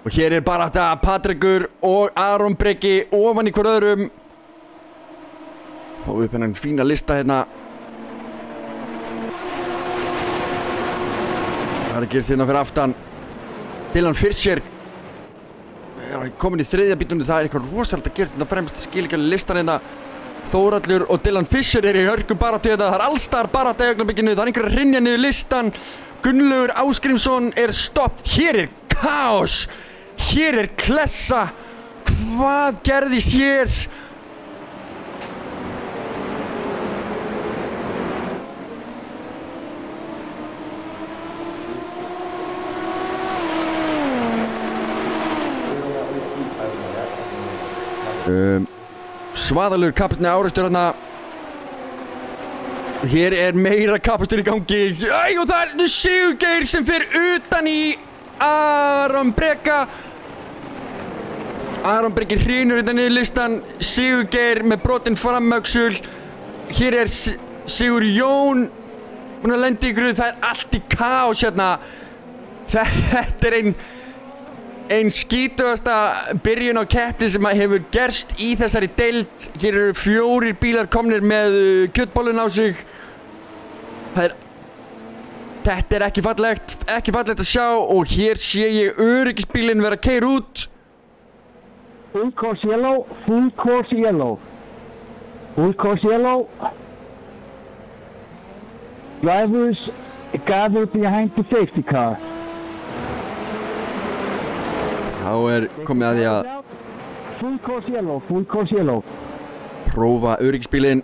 Og hér er bara þetta Patrikur og Aron Breki ofan í hver öðrum. Og upp hennan fína lista hérna. Það er að gerast hérna fyrir aftan. Dylan Fischer er komin í 3. bítunni. Það er eitthvað rosalega að gerast hérna fremst. Skil ekki alveg listan hérna. Þórhallur og Dylan Fischer eru í hörku baráttu þetta. Það er allstar baráttu í augnablikinu. Það er einhver að hrynja niður listan. Gunnlaugur Ásgrímsson er stoppt. Hér er kaos. Hér er klessa. Hvað gerðist hér? Svaðalur kapastni árekstur hérna. Hér er meira kapastur í gangi. Æ, og það er Sigurgeir sem fer utan í Aron Breka. Aron Breki hrynur hérna niður listan. Sigurgeir með brotinn framöxul. Hér er Sigur Jón búinn að lenda í ykkur. Það er allt í kaos hérna. Þetta er ein skítugasta byrjun á keppni sem hefur gerst í þessari deild. Hér eru 4 bílar komnir með kjötbollun á sig. Þetta er ekki fallegt að sjá og hér sé ég öryggisbílinn vera að keyra út. Full course yellow, full course yellow. Full course yellow. Drivers gather behind the safety car. Þá er komið að því að full course yellow. Prófa öryggisbílinn.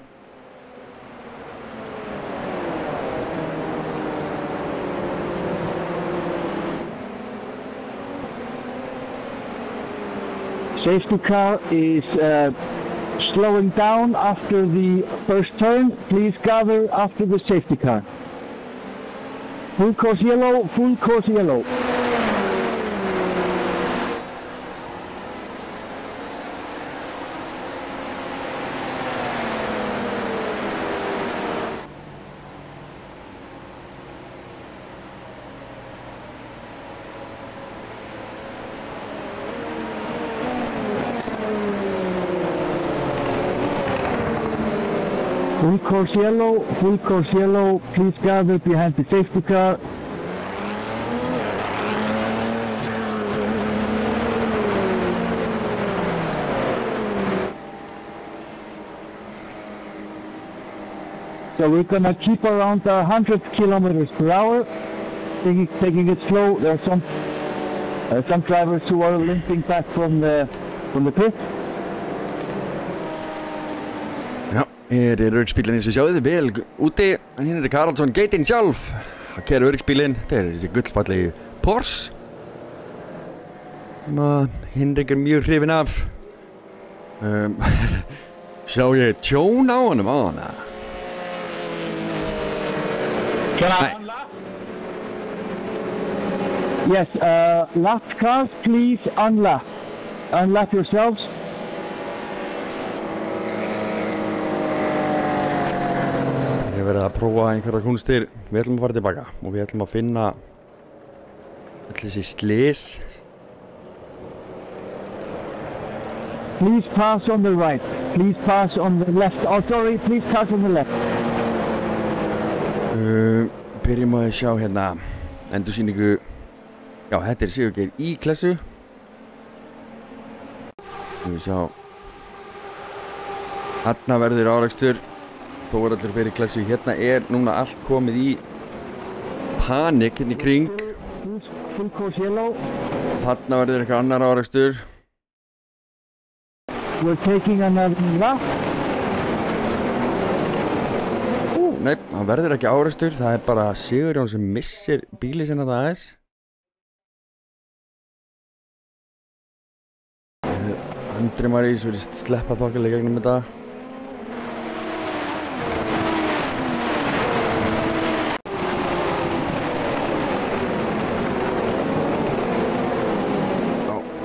Safety car is slowing down after the first turn. Please gather after the safety car. Full course yellow, full course yellow. Full course yellow, please gather behind the safety car. So we're gonna keep around 100 kilometers per hour, taking it slow. There are some drivers who are limping back from the pit. Já, hér öryggisbílinn eins og sjáðu þið vel úti, en hérna Karlsson Geitin sjálf að keyra öryggisbílinn. Þetta þessi gullfallegi Porsche sem Hinrik mjög hrifinn af. Sjá ég tjón á honum á hana. Can I unlap? Yes, lap cars, please unlap. Unlap yourselves. Ég verið að prófa einhverja kúnstir. Við ætlum að fara tilbaka og við ætlum að finna öll þessi slys. Please pass on the right. Please pass on the left. Oh, sorry, please pass on the left. Byrjum að sjá hérna endursýningu. Já, þetta Sigurgeir í klessu. Við sjá. Þarna verður árekstur. Þó allir fyrir klessu. Hérna núna allt komið í panik hérna í kring. Full course yellow. Þarna verður eitthvað annar árekstur. We're taking another lap. Nei, það verður ekki árekstur. Það bara Sigurjón sem missir bíli sinna það aðeins. Andri Marís verður sleppa þokkalega gegnum þetta.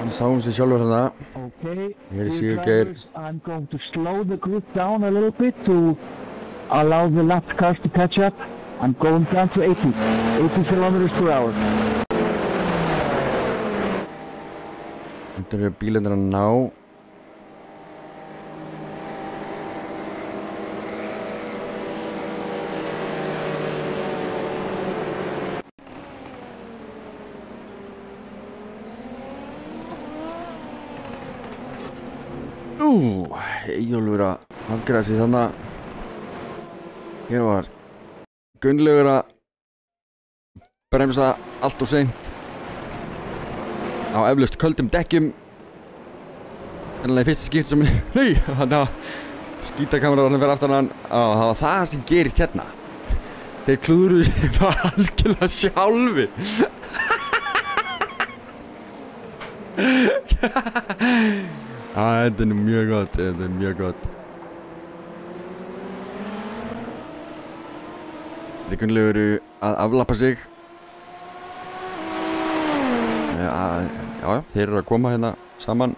Hann sá sig sjálfur hérna. Okay, Sigurgeir. I'm going to slow the group down a little bit to allow the lap cars to catch up. I'm going down to 80 kilometers per hour. Þetta bílarnir að ná. Eyjólfur að afgræða sig þannig. Hér var Gunnlaugur að bremsa allt of seint á eflaust köldum dekkjum. Ennilega í fyrsta skipt sem þannig að skítakameraðarnir fyrir aftan hann. Það var það sem gerist hérna. Þeir klúðruðu sig bara algjörlega sjálfir. Þetta mjög gott, þetta mjög gott. Gunnlaugur að aflappa sig. Já, þeir eru að koma hérna saman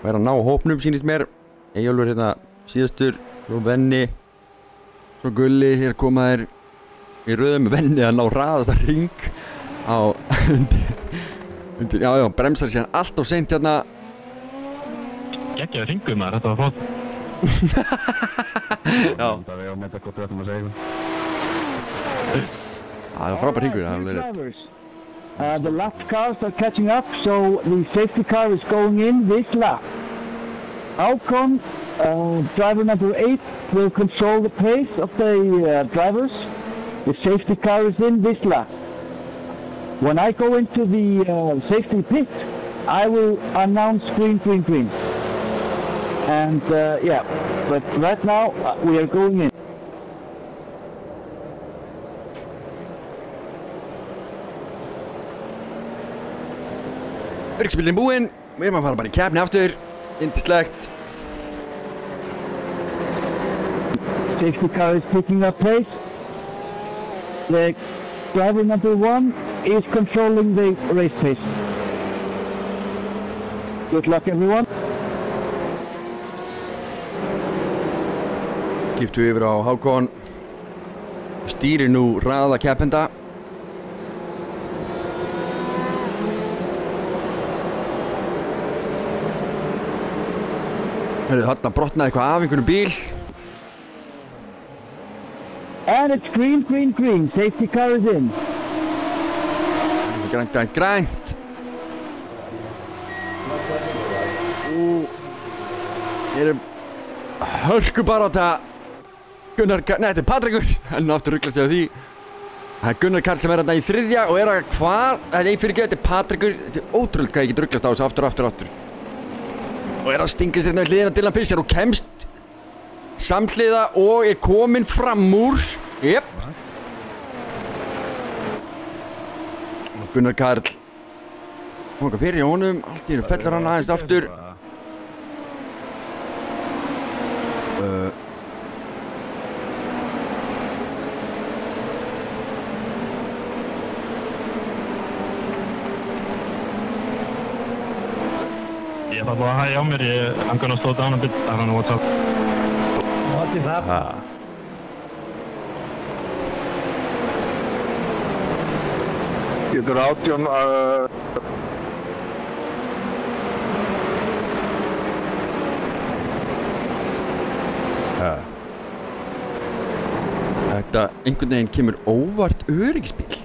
og að ná hópnum sýnist mér. Eyjólfur hérna síðastur, svo Venni, svo Gulli. Hér koma þeir í röðum. Venni að ná hraðasta hring á undir, já, bremsar síðan allt of seint hérna. Geggjaður hringur maður, þetta var flott. Já. Það var með þetta gott við ætlum að segja. Það var frábær hringur. The lap cars are catching up, so the safety car is going in this lap. Håkon, driver number 8, will control the pace of the drivers. The safety car is in this lap. When I go into the safety pit, I will announce green, green, green. And yeah, but right now we are going in. Öryggisbíllinn búinn. Við erum að fara bara í keppni aftur. Yndislegt. Safety car is picking up pace. The driver number 1 is controlling the race pace. Good luck everyone. Skiptum yfir á Hákon. Stýrir nú raða keppenda. Þarna brotnaði eitthvað af einhvern bíl. And it's green, green, green. Safety car is in. Grænt, grænt, grænt. Erum hörkubarátta. Gunnar Karl, nei, þetta er Patrikur. Enn og aftur ruglast ég á því. Það er Gunnar Karl sem er þarna í þriðja og er að hvað? Nei, fyrir ekki, þetta er Patrikur. Þetta er ótrúlega hvað ég get ruglast á þessu aftur. Og er að stingast hérna við hliðina á Dylan Fischer og kemst samhliða og er kominn fram úr. Jep. Og Gunnar Karl. Hún var fyrir honum, allt í hennu fellur hann aðeins aftur. Ég ætla bara að hægja á mér, I'm gonna slow down a bit, I don't know what's up. What is happening? Getur 18 Þetta einhvern veginn kemur óvart öryggisbíll.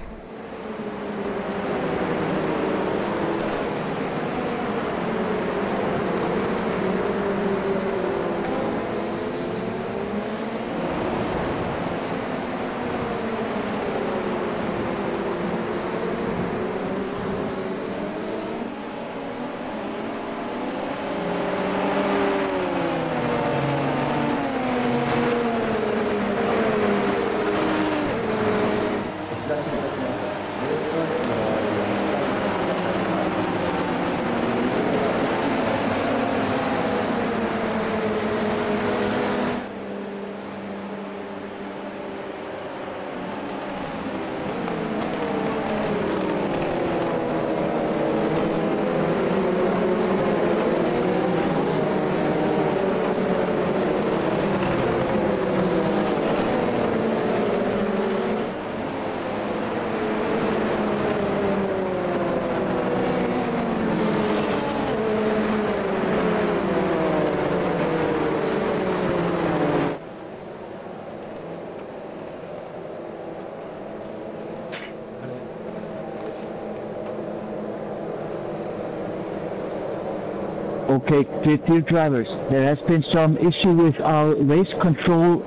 Okay, dear drivers, there has been some issue with our race control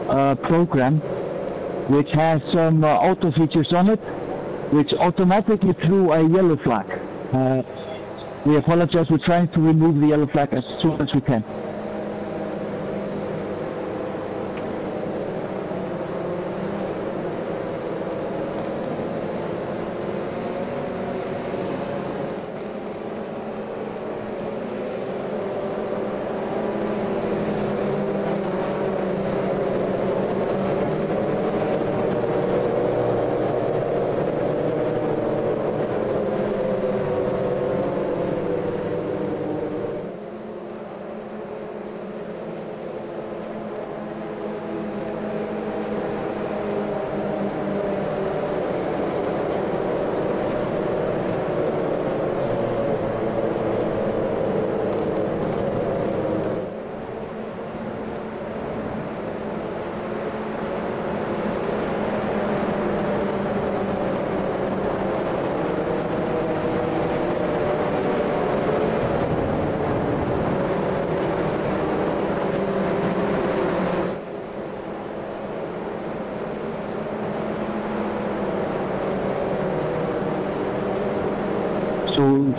program, which has some auto features on it, which automatically threw a yellow flag. We apologize, we're trying to remove the yellow flag as soon as we can.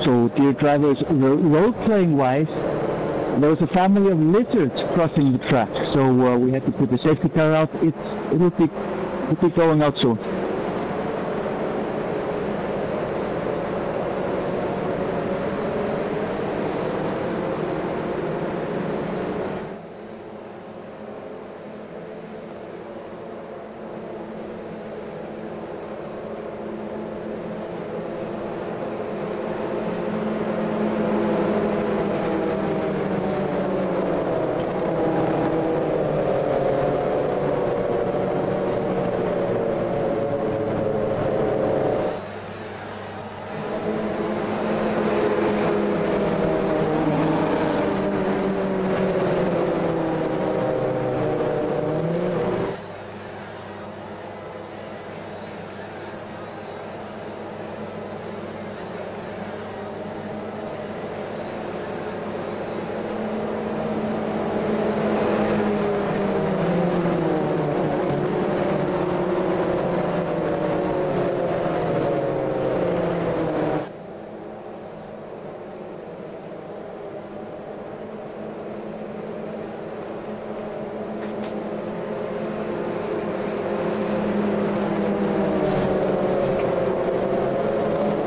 So dear drivers, role-playing wise, there was a family of lizards crossing the track, so we had to put the safety car out. It'll be going out soon.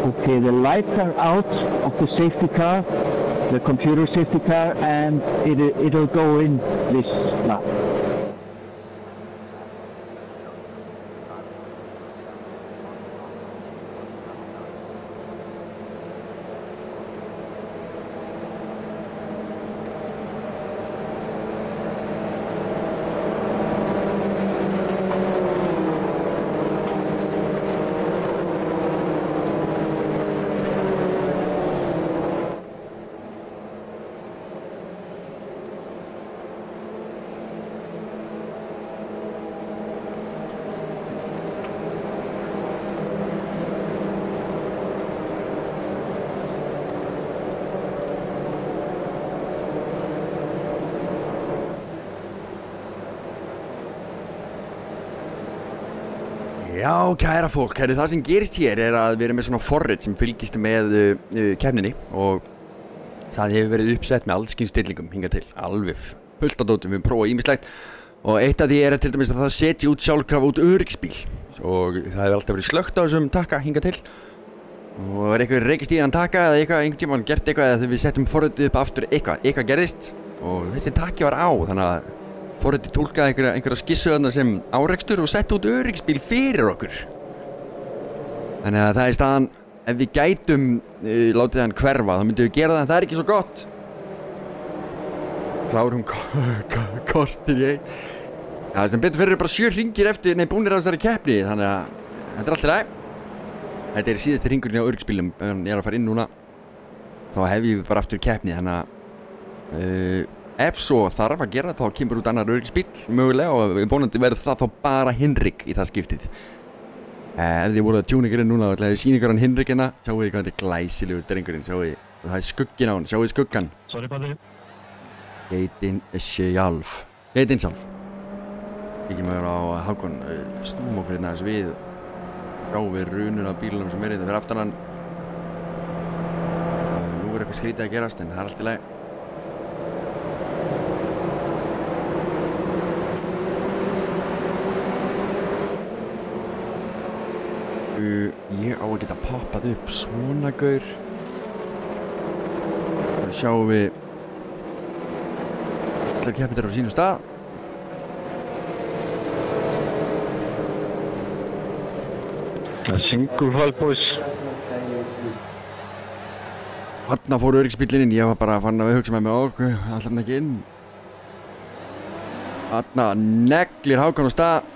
Okay, the lights are out of the safety car, the computer safety car, and it'll go in this lap. Já, kæra fólk, það sem gerist hér að við erum með svona forrit sem fylgist með keppninni og það hefur verið uppsett með allskyns stillingum hingað til, alveg fullt af dótum, við höfum prófað ýmislegt og eitt af því til dæmis að það setji út sjálfkrafa út öryggisbíl og það hefur alltaf verið slökkt á þessum takka hingað til og eitthvað reykist í hann takka eða einhvern tímann gert eitthvað eða þegar við settum forritið upp aftur eitthvað gerðist og þessi takki var á, þannig að forritið tólkaði einhverja skissu þarna sem árekstur og sett út öryggisbíl fyrir okkur. Þannig að það staðan, ef við gætum látið hann hverfa, þá myndum við gera það en það ekki svo gott. Klárum kortir í eitt. Já, sem betur fyrir bara 7 hringir eftir, búnir á þessari keppni, þannig að þetta alltaf ræg. Þetta síðasti hringurinn á öryggisbílum, ég að fara inn núna. Þá hef ég bara aftur keppni, þannig að ef svo þarf að gera þá kemur út annar öryggisbíl mögulega og vonandi verður það þá bara Hinrik í það skiptið. Ef þið voruð að tjúna ykkur inn núna og ætlaði að sýna ykkur hann Hinrikina, sjáu þið hvað þetta glæsilegur drengurinn, sjáu þið, það skugginn á hann, sjáu þið skuggan. Sorry, Patti. Geitin sjálf. Geitin sjálf. Kíkjum við á Hákon, snúm okkur hérna þess við, gáum við rununa á bílunum sem hérna fyrir aftan hann. Nú eitthvað skrítið að gerast en það allt í lagi. Ég á að geta poppað upp svona gaur. Það sjáum við allar keppinir á sínum stað. Single file boys. Þarna fór öryggisbíllinn inn, ég var bara fann að við hugsa með mig okkur, allar hann ekki inn. Þarna neglir Hákon á stað.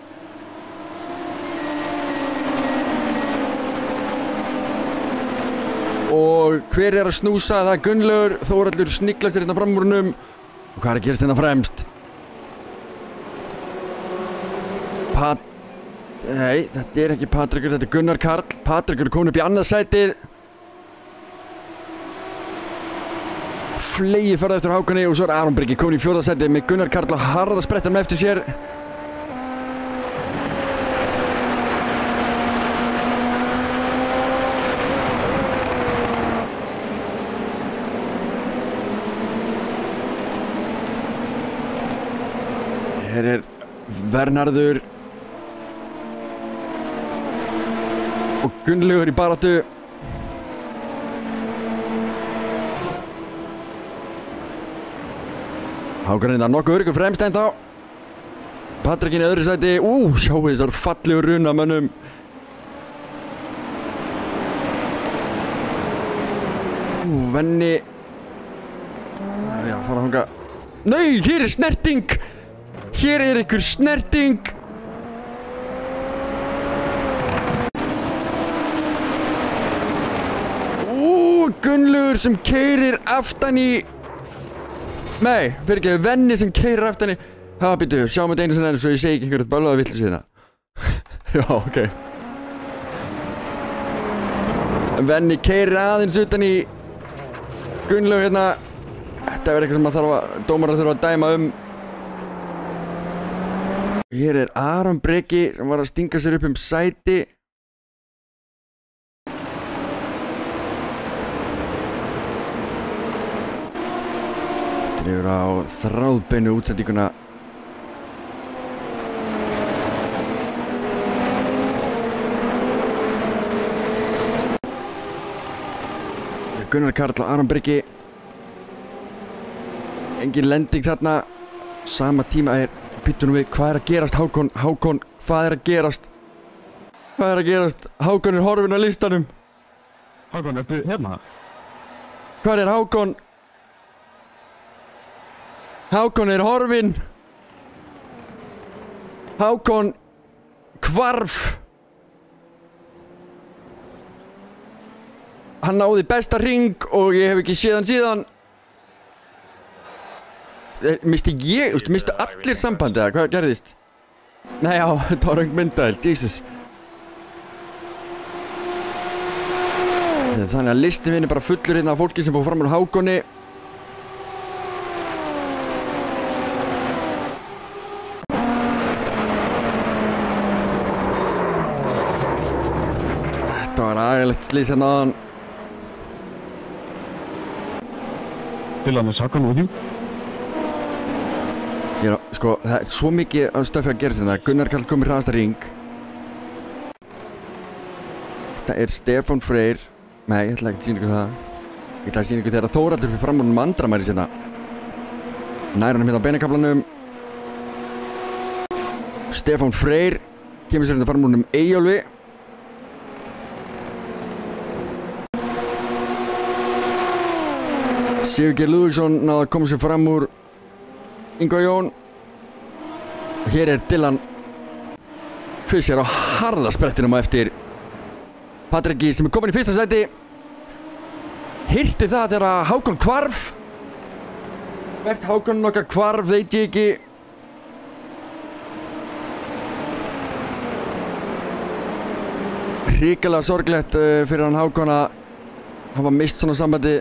Og hver að snúsa? Það Gunnlaugur, Þórhallur sniglast hérna fram úr húnum. Og hvað að gerast hérna fremst? Nei, þetta ekki Patrikur, þetta Gunnar Karl. Patrikur komin upp í annað sætið. Flegi farið eftir Hákoni og svo Aron Breki komin í 4. sætið með Gunnar Karl og harða sprettan með eftir sér. Hér Vernharður og Gunnlaugur í baráttu. Hákon er nokkuð öruggur fremst ennþá. Patrikinn í öðru sæti. Sjáu þessar fallegu runamönnum. Venni. Já, fara hanga. Nei, hér er snerting. Hér er einhver snerting. Gunnlaugur sem keyrir aftan í. Nei, fyrir ekki, Venni sem keyrir aftan í. Býtu, sjáum þetta einu sinni enn svo ég segi ekki einhverjum bölvaða villis hérna. Já, ok. Venni keyrir aðeins utan í Gunnlaugur hérna. Þetta er eitthvað sem dómarar þurfa að dæma Hér er Aron Breki sem var að stinga sér upp sæti. Drifur á þráðbeinu útsendinguna. Gunnar Karl og Aron Breki. Engin lending þarna. Sama tíma býtum við, hvað að gerast Hákon? Hákon, hvað að gerast? Hvað að gerast? Hákon horfinn á listanum. Hákon, ertu hérna? Hvað Hákon? Hákon horfinn. Hákon hvarf. Hann náði besta hring og ég hef ekki séð hann síðan. Misti allir sambandi eða hvað gerðist? Nei já, þetta var röng myndavél, Jesus. Þannig að listin minn bara fullur hérna af fólki sem fór fram úr Hákoni. Þetta var agalegt slys hérna áðan. Dylan Hákon út í. Sko, það er svo mikið af stöfi að gerast þetta. Gunnar Karl komið hraðasta hring. Þetta er Stefán Freyr. Nei, ég ætla ekki að sýna ykkur það. Ég ætla að sýna ykkur þegar Þórhallur fyrir fram úr Mandramæri sérna. Nær hann hérna á beinakaflanum. Stefán Freyr kemur sér hérna fram úr Eyjólfi. Sigurgeir Lúðvíksson náði að koma sér fram úr Ingvar Jón. Og hér er Dylan Fischer á harðasprettinum á eftir Patriki sem er komin í fyrsta sæti. Hirti það þegar Hákon hvarf. Hvert Hákon okkar hvarf veit ég ekki. Hrikalega sorglegt fyrir hann Hákon að hafa mist svona sambandi.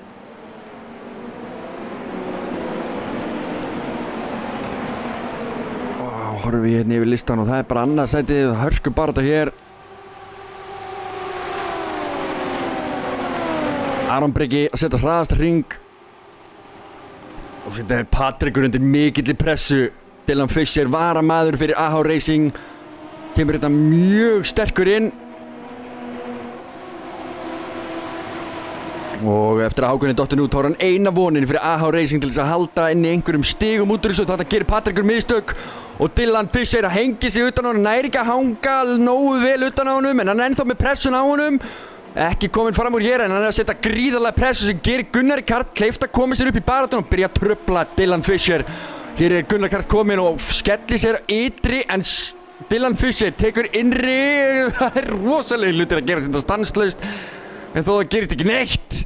Horfum við hérna yfir listan og það er bara annað sætið, hörku baráttu hér. Aron Breki að setja hraðasta hring. Og þetta er Patrikur undir mikilli pressu. Dylan Fischer varamaður fyrir AH Racing. Kemur þetta mjög sterkur inn. Og eftir að Hákon dottin út þá er hann eina vonin fyrir AH Racing til þess að halda inn í einhverjum stigum út úr þessu. Þetta gerir Patrikur mistök. Og Dylan Fischer að hengi sig utan á honum, næri ekki að hanga nógu vel utan á honum, en hann er ennþá með pressun á honum. Ekki kominn fram úr hér, en hann er að setja gríðarlega pressu sem gerir Gunnar Karl kleift að koma sér upp í baráttuna og byrja að trufla Dylan Fischer. Hér er Gunnar Karl kominn og skellir sér ytri, en Dylan Fischer tekur innri. Það er rosalega hlutir að gera þetta stanslaust, en þó það gerist ekki neitt.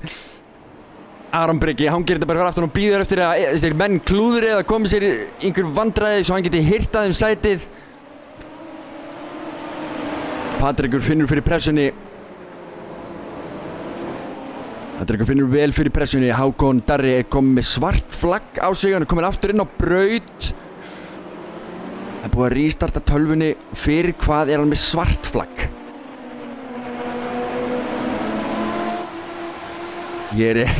Aron Breki, hann gerir þetta bara aftan og býður eftir að þessir menn klúðri eða komið sér í einhver vandræði svo hann geti hirtað sætið. Patrikur finnur fyrir pressunni. Patrikur finnur vel fyrir pressunni. Hákon Darri er komið með svart flagg á sig, hann er komin aftur inn á braut. Það er búið að restarta tölvunni. Fyrir hvað er hann með svart flagg? Ég er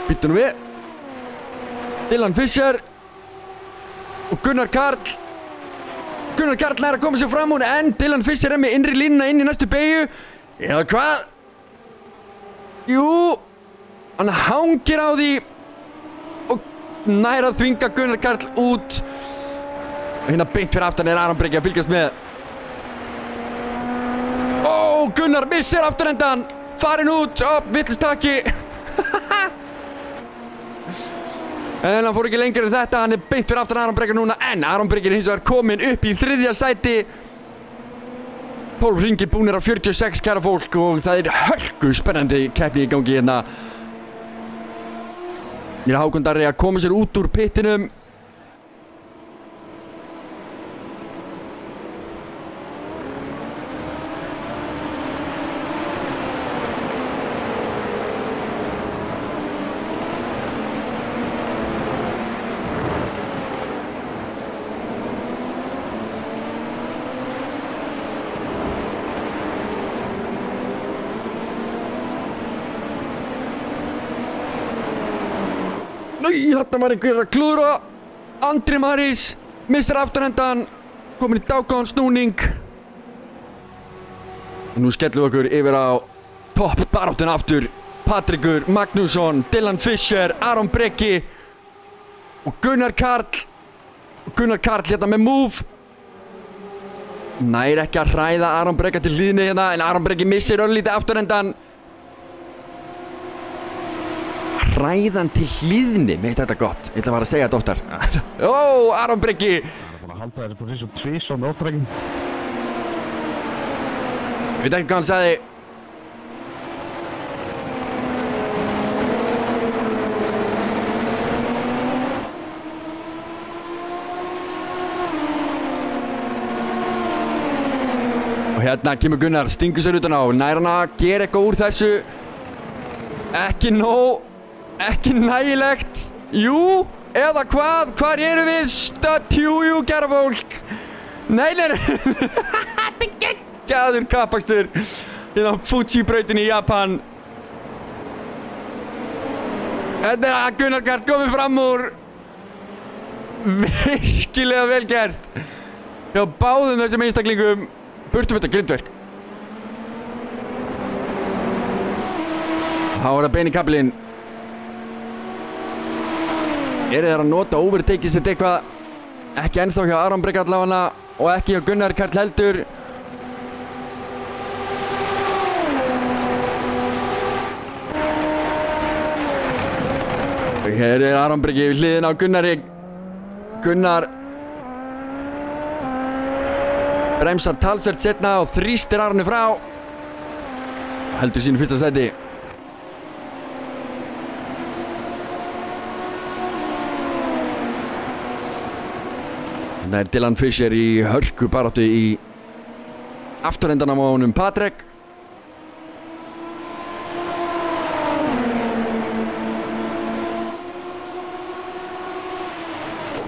Býttu nú við. Dylan Fischer og Gunnar Karl. Gunnar Karl er að koma sér fram úr, en Dylan Fischer er með innri línuna inn í næstu beygju. Eða hvað? Jú, hann hangir á því og nær að þvinga Gunnar Karl út. Hérna beint fyrir aftan er Aron Breki að fylgjast með. Ó, Gunnar missir afturendan. Farin út, villistaki. En hann fór ekki lengur en þetta, hann er beint fyrir aftan Aron Breki núna, en Aron Breki er hins vegar kominn upp í 3. sæti. 12 hringir búnir af 46 kæra fólk og það er hörku spennandi keppni í gangi hérna. Mér er Hákon Darri að koma sér út úr pittinum. Þarna var einhver að klúðra. Andri Maris missir afturhendan, komin í dágóðan snúning. Og nú skellum við okkur yfir á topp baráttuna aftur. Patrekur Magnússon, Dylan Fisher, Aron Breki og Gunnar Karl. Gunnar Karl hérna með move. Nær ekki að hræða Aron Breka til hlýðni hérna, en Aron Breki missir örlítið afturendan. Hræðan til hlýðni, mér finnst þetta gott. Ég ætla að fara að segja þetta oftar. Ó, Aron Breki. Það er búin að halda þessi position tvisvar með óttrækjum. Ég veit ekki hvað hann sagði. Og hérna kemur Gunnar, stingur sér utan á, nær hann að gera eitthvað úr þessu. Ekki nóg, ekki nægilegt. Jú, eða hvað? Hvar erum við? Stödd, jú, kæra fólk. Nei. Þetta er geggjaður kappakstur hérna á Fuji-brautinni í Japan. Þetta er að Gunnar Karl komið fram úr. Virkilega vel gert. Já, báðum þessum einstaklingum. Burtum þetta grindverk. Þá er það bein í kaflinn. Eru þeir að nota overtakið sitt eitthvað? Ekki ennþá hjá Aron Breki allavega og ekki hjá Gunnar Karl heldur. Hér er Aron Breki við hliðina á Gunnari. Gunnar bremsar talsvert setna og þrýstir Aroni frá. Heldur sínu fyrsta sæti. Það er Dylan Fisher í hörku baráttu í afturendanum á honum Patrek.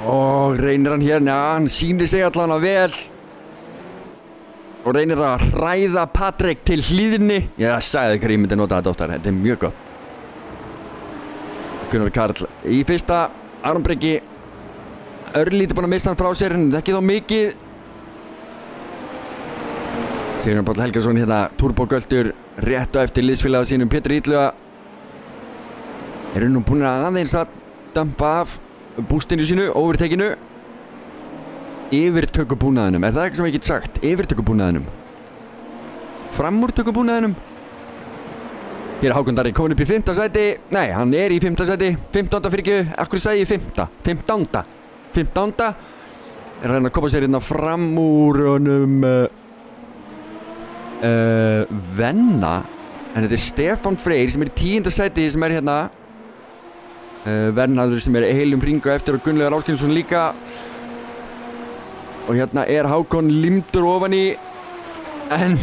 Og reynir hann hérna, hann sýnir sig allan að vel. Og reynir að hræða Patrek til hlýðni. Ég sagði hvað ég myndi nota þetta oftar, þetta er mjög gott. Gunnar Karl í fyrsta, Aron Breki örlítið búinn að missa hann frá sér en ekki þó mikið. Sigurjón Páll Helgason hérna, turbogöldur rétt á eftir liðsfélaga sínum Pétur Illuga. Eru nú búin að aðeins að dumpa af bústinu sínu, overtakinu. Yfirtökubúnaðinum, er það ekki sem ég get sagt? Yfirtökubúnaðinum. Framúrtökubúnaðinum. Hér er Hákon Darri komin upp í 5. sæti. Nei, hann er í 5. sæti. 15. fyrir ekki, akkur segi ég 5. 15. 15. Er hann að koma sér hérna fram úr honum Venna. En þetta er Stefán Freyr sem er í 10. sæti sem er hérna. Vennaður sem er heilum hringu eftir og Gunnlaugur Ásgrímsson líka. Og hérna er Hákon limdur ofan í. En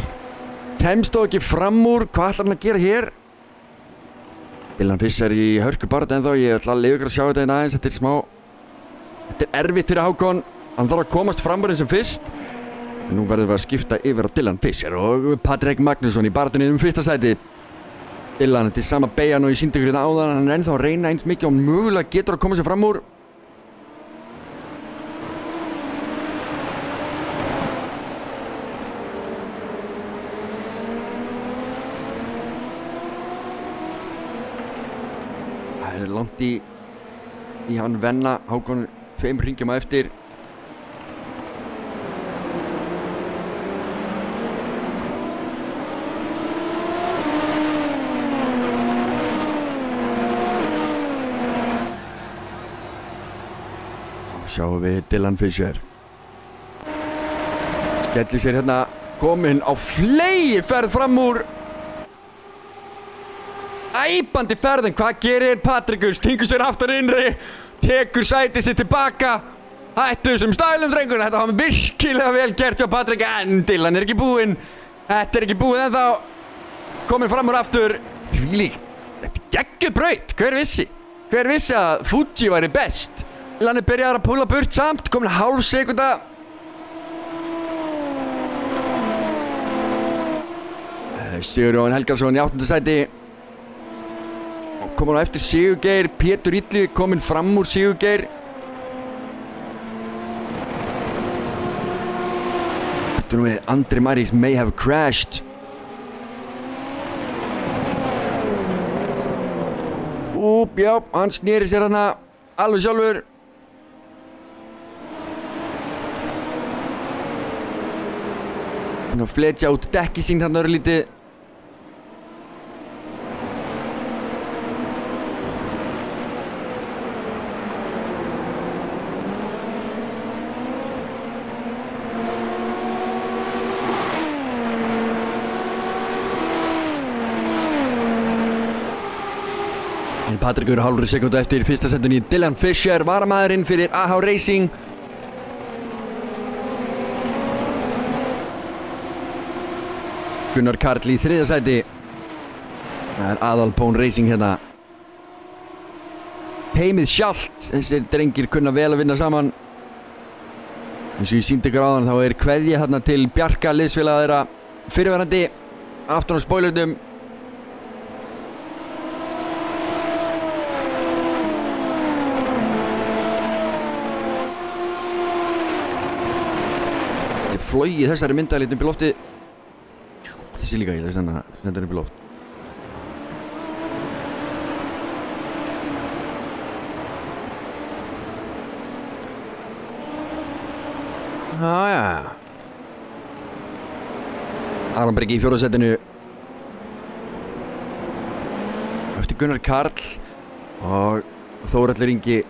kemst þó ekki fram úr. Hvað ætlar hann að gera hér? Dylan Fisher í hörku baráttu ennþá. Ég ætla að leyfa ykkur að sjá þetta einn aðeins. Þetta er smá. Þetta er erfitt fyrir Hákon. Hann þarf að komast fram úr eins og fyrst. En nú verðum við að skipta yfir á Dylan Fisher og Patrek Magnússon í baráttunni fyrsta sæti. Dylan, þetta er sama beigjan og ég sýndi ykkur hérna áðan. Hann er ennþá að reyna eins mikið og mögulega getur að koma sér fram úr. Það er langt í hann Venna. Hákon 2 hringjum að eftir. Sjáum við Dylan Fisher. Skellir sér hérna, kominn á fleygiferð fram úr. Æpandi ferðin, hvað gerir Patrekur? Stingur sér aftur innri, tekur sætið sér tilbaka. Hættu þessum stælum, drengur. Þetta var virkilega vel gert hjá Patrek, en Dylan er ekki búinn. Þetta er ekki búinn ennþá. Kominn fram úr aftur. Þvílíkt, þetta er geggjuð braut. Hver vissi? Hver vissi að Fuji væri best? Dylan er byrjaður að púla burt samt, kominn hálf sekúnda. Sigurjón Helgason í 8. sæti. Kominn á eftir Sigurgeir. Pétur Illugi kominn fram úr Sigurgeir. Þetta nú við Andri Maris may have crashed. já, hann sneri sér hana alveg sjálfur. Hann að fletja út dekki sín þarna örlítið. Patrikur hálfri sekúndu eftir fyrsta sendunni. Dylan Fisher, varamaðurinn fyrir AH Racing. Gunnar Karl í þriðja sæti. Það Aðalpón Racing hérna. Heimið sjálft, þessir drengir kunna vel að vinna saman. Eins og ég sýndi ykkur áðan, þá kveðja hérna til Bjarka, liðsfélaga þeirra fyrirverandi aftan á spoilernum. Flogið þessari myndalitt upp í lofti. Þessi líka, ég ætla að senda upp í loft. Jájá. Aron Breki í fjórða sætinu. Eftir Gunnar Karl og Þórhallur Ingi,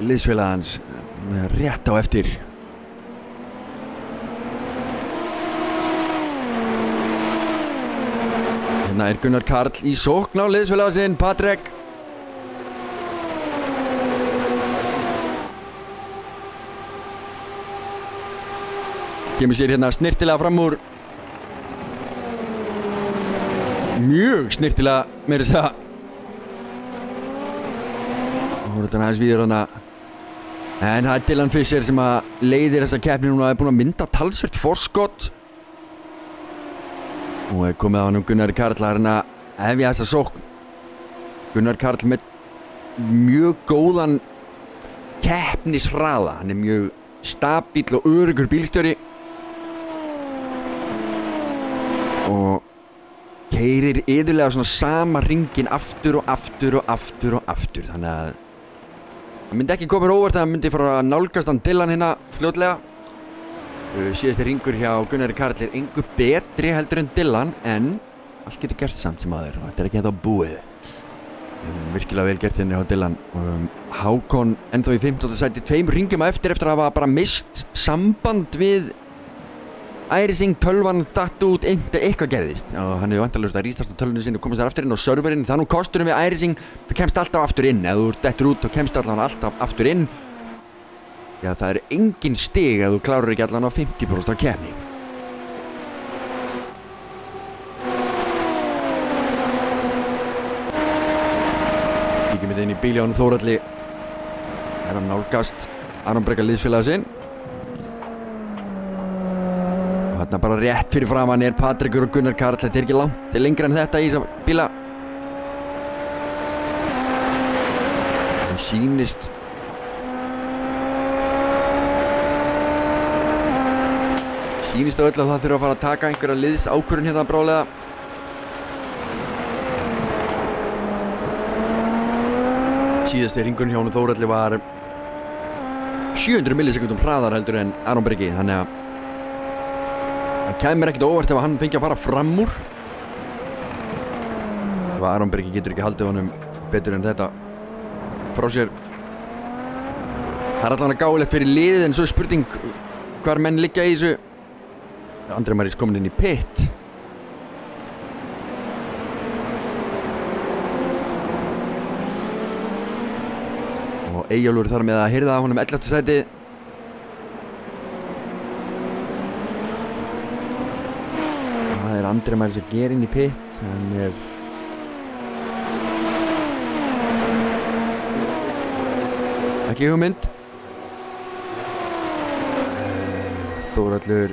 liðsfélagans, rétt á eftir. Hérna Gunnar Karl í sókn á liðsfélaga sinn, Patrek. Kemur sér hérna snirtilega fram úr. Mjög snirtilega, meira þess að. Og hérna aðeins víður hana. En það Dylan Fisher sem að leiðir þessa keppni núna, búinn að mynda talsvert forskot. Og komið á hann Gunnar Karl að reyna að hefja þessa sókn. Gunnar Karl með mjög góðan keppnishraða. Hann mjög stabíll og öruggur bílstjóri. Og keyrir iðulega svona sama hringinn aftur og aftur og aftur og aftur. Þannig að það myndi ekki koma óvart að hann myndi fara að nálgast hann Dylan hérna fljótlega. Síðasti hringur hjá Gunnari Karl engu betri heldur en Dylan, en allt getur gerst samt sem aður og þetta ekki ennþá búið. Virkilega vel gert hérna hjá Dylan. Hákon ennþá í 15. sæti, 2 hringum eftir að hafa bara mist samband við iRacing. Tölvan datt út, eitthvað gerðist og hann hefur vantarlega að rístarta tölvunni sinni og koma sér aftur inn á serverinn. Það nú kosturum við iRacing, þú kemst alltaf aftur inn. Ef þú dettur út, þá kemst alltaf aftur inn. Já, það engin stig ef þú klárar ekki allan á 50% af keppni. Kíkjum við inn í bíli á hann Þórhalli. Hann nálgast Aron Breka liðsfélaga sinn. Og þarna bara rétt fyrir framan Patrikur og Gunnar Karl. Þetta ekki langt, þetta lengra en þetta í þessa bíla. Það sýnist á öll að það þurfa að fara að taka einhverja liðsákvörðun hérna bráðlega. Síðasti hringurinn hjá honum Þórhalli var 700 millisekundum hraðar heldur en Aron Breki, þannig að það kæmir ekkert óvart ef hann fengi að fara fram úr. Ef Aron Breki getur ekki haldið honum betur en þetta frá sér. Það allavega gáfulegt fyrir liðið, en svo spurning hvar menn liggja í þessu. Andri Marís komin inn í pit. Og Eyjólfur þar með að hirða af honum 11. sæti. Það Andri Marís að gera inn í pit. Hann ekki hugmynd. Þórhallur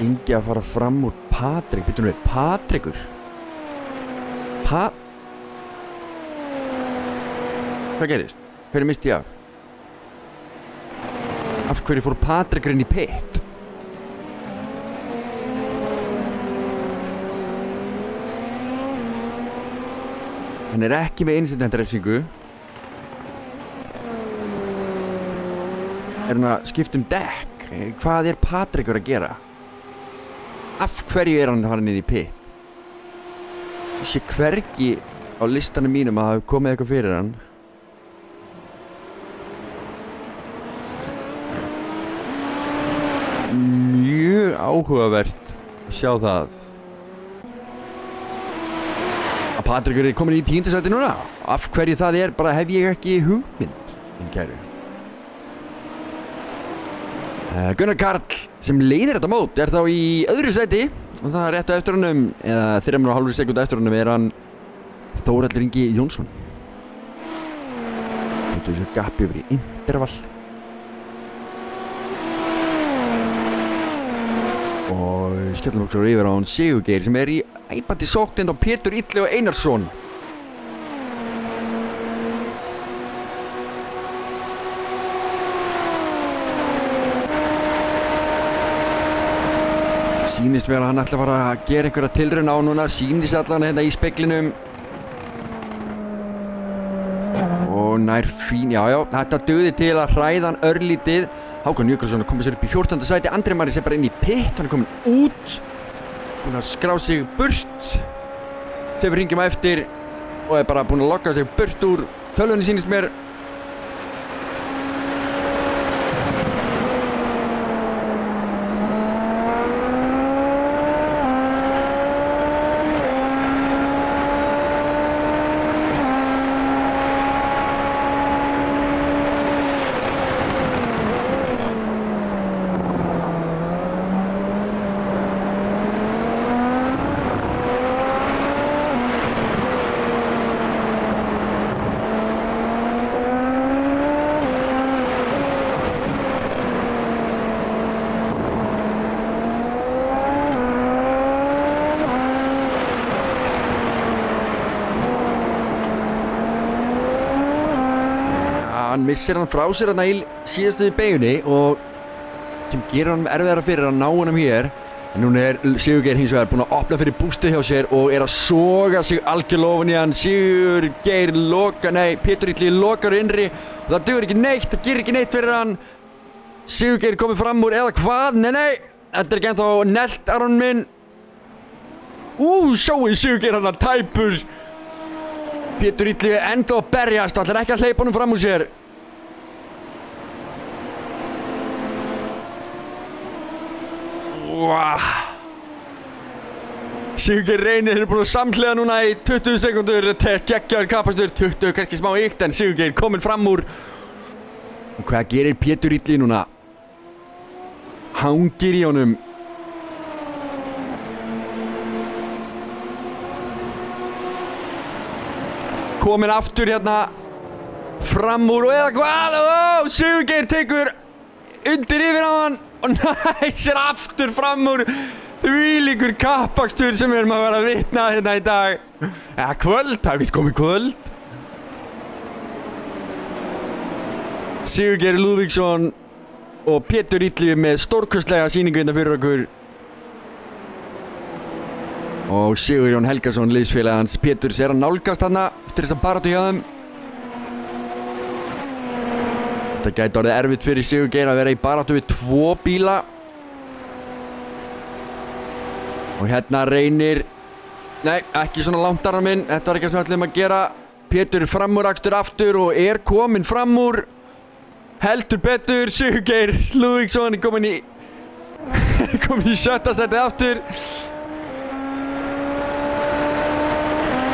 Ingi að fara fram úr Patrik. Býtum við, Patrikur? Hvað gerist? Hverju misti ég af? Af hverju fór Patrikur inn í pit? Hann ekki með incident-refsingu. Hann að skipta dekk? Hvað Patrikur að gera? Af hverju hann farin inn í pit? Ég sé hvergi á listanum mínum að hafa komið eitthvað fyrir hann. Mjög áhugavert að sjá það. Að Patrikur komin í 10. sæti núna. Af hverju það bara hef ég ekki hugmynd, minn kæru. Gunnar Karl sem leiðir þetta mót þá í öðru sæti og það rétt á eftir honum, eða 3,5 sekúndu eftir honum hann Þórhallur Ingi Jónsson. Þetta þessu gap yfir í interval. Og skellum okkur yfir á hann Sigurgeir sem í æpandi sókn á Pétur Illi og Einarsson. Sýnist mér að hann ætla að fara að gera einhverja tilraun á núna, sýnist allan hérna í speglinum. Og nær fín, já, þetta dugði til að hræða hann örlítið. Hákon Jökulsson komið sér upp í 14. sæti, Andri Mari bara inn í pit, hann komin út. Búinn að skrá sig burt. Þegar ringjum að eftir og bara búinn að lokka sig burt úr tölvunni sýnist mér. Hann missir hann frá sér í síðastu beigunni og sem gerir hann erfiðara fyrir að ná honum hér. En núna Sigurgeir hins vegar búinn að opna fyrir bústið hjá sér og að soga sig algjörlega ofan í hann. Sigurgeir Pétur Illi lokar innri og það dugur ekki neitt, það gerir ekki neitt fyrir hann. Sigurgeir komið fram úr eða hvað? Nei, þetta ekki ennþá nelt Aron minn. Sjáu Sigurgeir hann að tæpur. Pétur Illi enda að berjast, ætlar ekki að hleypa honum fram úr sér. Sigurgeir reynir búinn að samhliða núna í 20 sekúndur. Geggjaður kapastur, 20 kannski smá ykt en Sigurgeir kominn fram úr. Og hvað gerir Pétur Illi núna? Hangir í honum. Kominn aftur hérna fram úr og eða hvað? Sigurgeir tekur undir yfir á hann og næsir aftur fram úr. Þvílíkur kappakstur sem við erum að vera að vitna hérna í dag. Kvöld, það vist komið kvöld. Sigurgeir Lúðvíksson og Pétur Illi með stórkostlega sýningu hérna fyrir okkur. Og Sigurjón Helgason, liðsfélagi hans Péturs, að nálgast hana eftir þess að baráttu hjá þeim. Þetta gæti orðið erfitt fyrir Sigurgeir að vera í baráttu við 2 bíla. Og hérna reynir... Nei, ekki svona langt Aron minn. Þetta var ekki sem við ætlum að gera. Pétur framúrakstur aftur og kominn fram úr. Heldur betur, Sigurgeir Lúðvíksson kominn í 7. sætið aftur.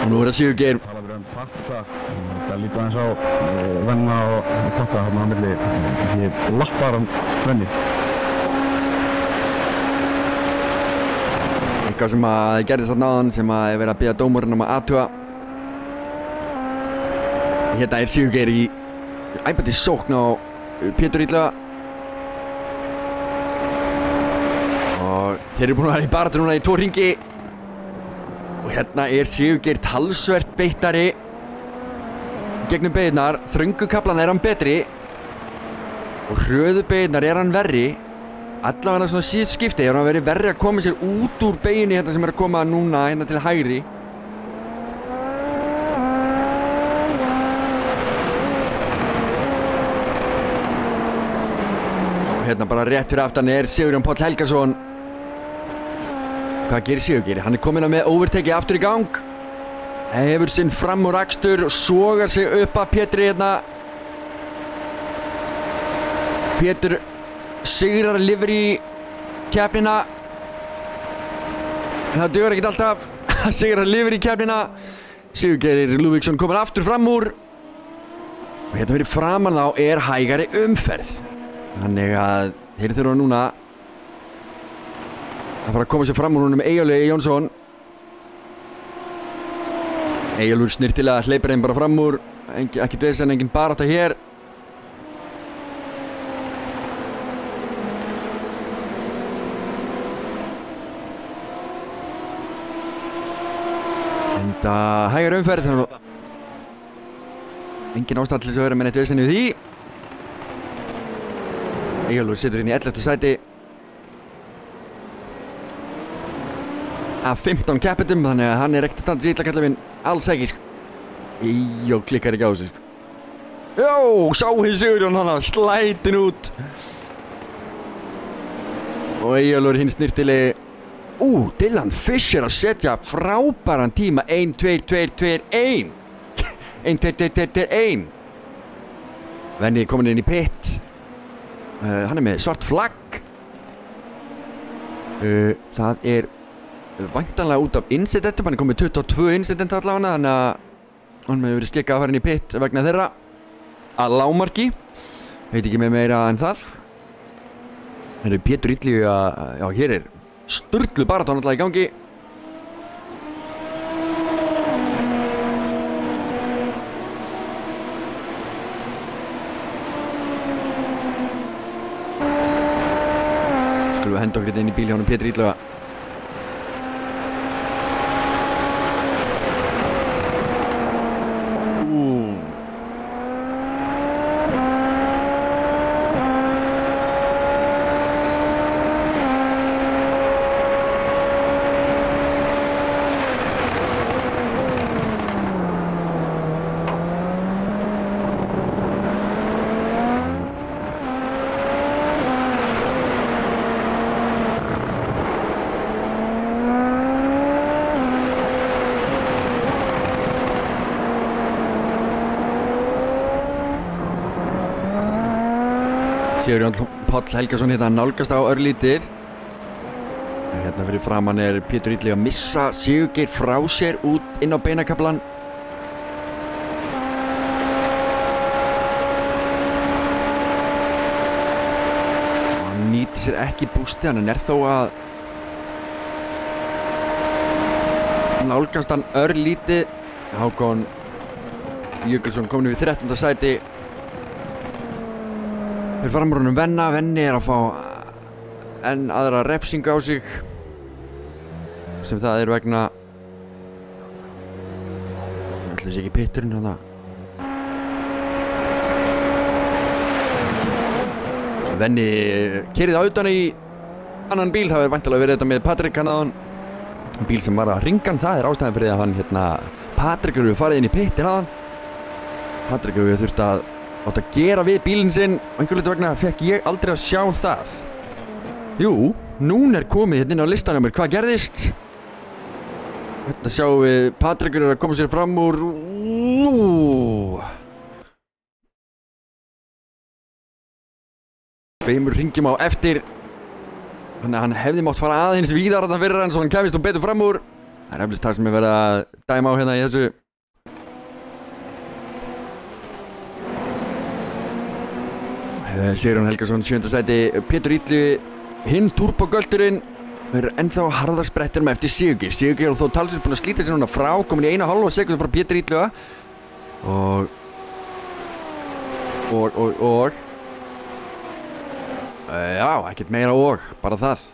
Og nú það Sigurgeir. Það verður pakka. Það líka aðeins á venna og pakka hérna á milli. Ég lappar venni. Eitthvað sem að gerðist þarna áðan sem að verið að biðja dómurinn að athuga. Hérna Sigurgeir í æpandi sókn á Pétur Illi. Og þeir eru búin að vera í baráttu núna í 2 hringi. Og hérna Sigurgeir talsvert beittari gegnum beigurnar. Þröngu kaflan hann betri og hröðu beigurnar hann verri. Allavega svona síðust skipti hann verið verri að koma sér út úr beiginni hérna sem að koma núna hérna til hægri. hérna bara rétt fyrir aftan Sigurjón Páll Helgason. Hvað gerir Sigurgeir? Hann kominn með overtake aftur í gang. Hefur sinn fram úr akstur, sogar sig upp að Pétri hérna. Pétur sigrar livery keppnina. Það dugar ekkert alltaf að sigrar livery keppnina. Sigurgeir Lúðvíksson kominn aftur fram úr. Og hérna fyrir framan þá hægari umferð. Þannig að þeir þurfa núna að fara að koma sér fram úr honum Eyjólfi Jónsson. Eyjólfur snirtilega hleypir þeim bara fram úr. Ekki vesen, engin barátta hér. Enda hægari umferð. Engin ástæða til þess að vera með neitt vesen við því. Eyjólfur situr inn í 11. sæti af 15 keppendum, þannig að hann ekkert að standa sér illa kallað minn, alls ekki Eyjólfur klikkar ekki á sig Jó, sá hinn Sigurjón hana, slætin út og Eyjólfur hinn snirtili Dylan Fisher að setja frábæran tíma 1-2-2-2-1 1-2-2-2-1 Venni kominn inn í pit hann með svart flagg það væntanlega út af incidentum, hann komið 22 incident allavega, þannig að hann hefur verið skekkað að fara inn í pit vegna þeirra að lágmarki, veit ekki með meira en það. Það Pétur Illugi já, hér sturglu barátta náttúrulega í gangi. Skulum við henda okkur inn í bíl hjá honum Pétur Illuga. Sigurjón Páll Helgason hérna nálgast á örlítið. Hérna fyrir framan Pétur Illugi að missa Sigurgeir frá sér út inn á beinakaflan. Hann nýtir sér ekki bústi, hann þó að nálgast hann örlítið. Hákon Jökulsson komin við 13. sæti. Fyrir fram úr honum Venni að fá enn aðra refsingu á sig sem það vegna ætli sé ekki pitturinn hana. Venni keyrði á utan í annan bíl, það væntanlega verið þetta með Patrik hann aðan. Bíl sem var að ringa hann, það ástæðan fyrir að hann Patrik hefur farið inn í pittin aðan. Patrik hefur þurft að átt að gera við bílinn sinn og einhver hluta vegna fekk ég aldrei að sjá það. Jú, núna komið hérna inn á listan á mér hvað gerðist. Hérna sjáum við Patrikur að koma sér fram úr. Beimur hringjum á eftir. Þannig að hann hefði mátt fara aðeins víðar þarna fyrir hann svo hann kæmist betur fram úr. Það eflust það sem verið að dæma á hérna í þessu. Sigurjón Helgason 7. sæti, Pétur Illugi hinn turbogöldurinn verður ennþá harðasprettir með eftir Sigurgeir. Sigurgeir þó talsveit búinn að slíta sér núna frá, komin í 1,5 sekúndur frá Pétur Illuga og já, ekkert meira bara það.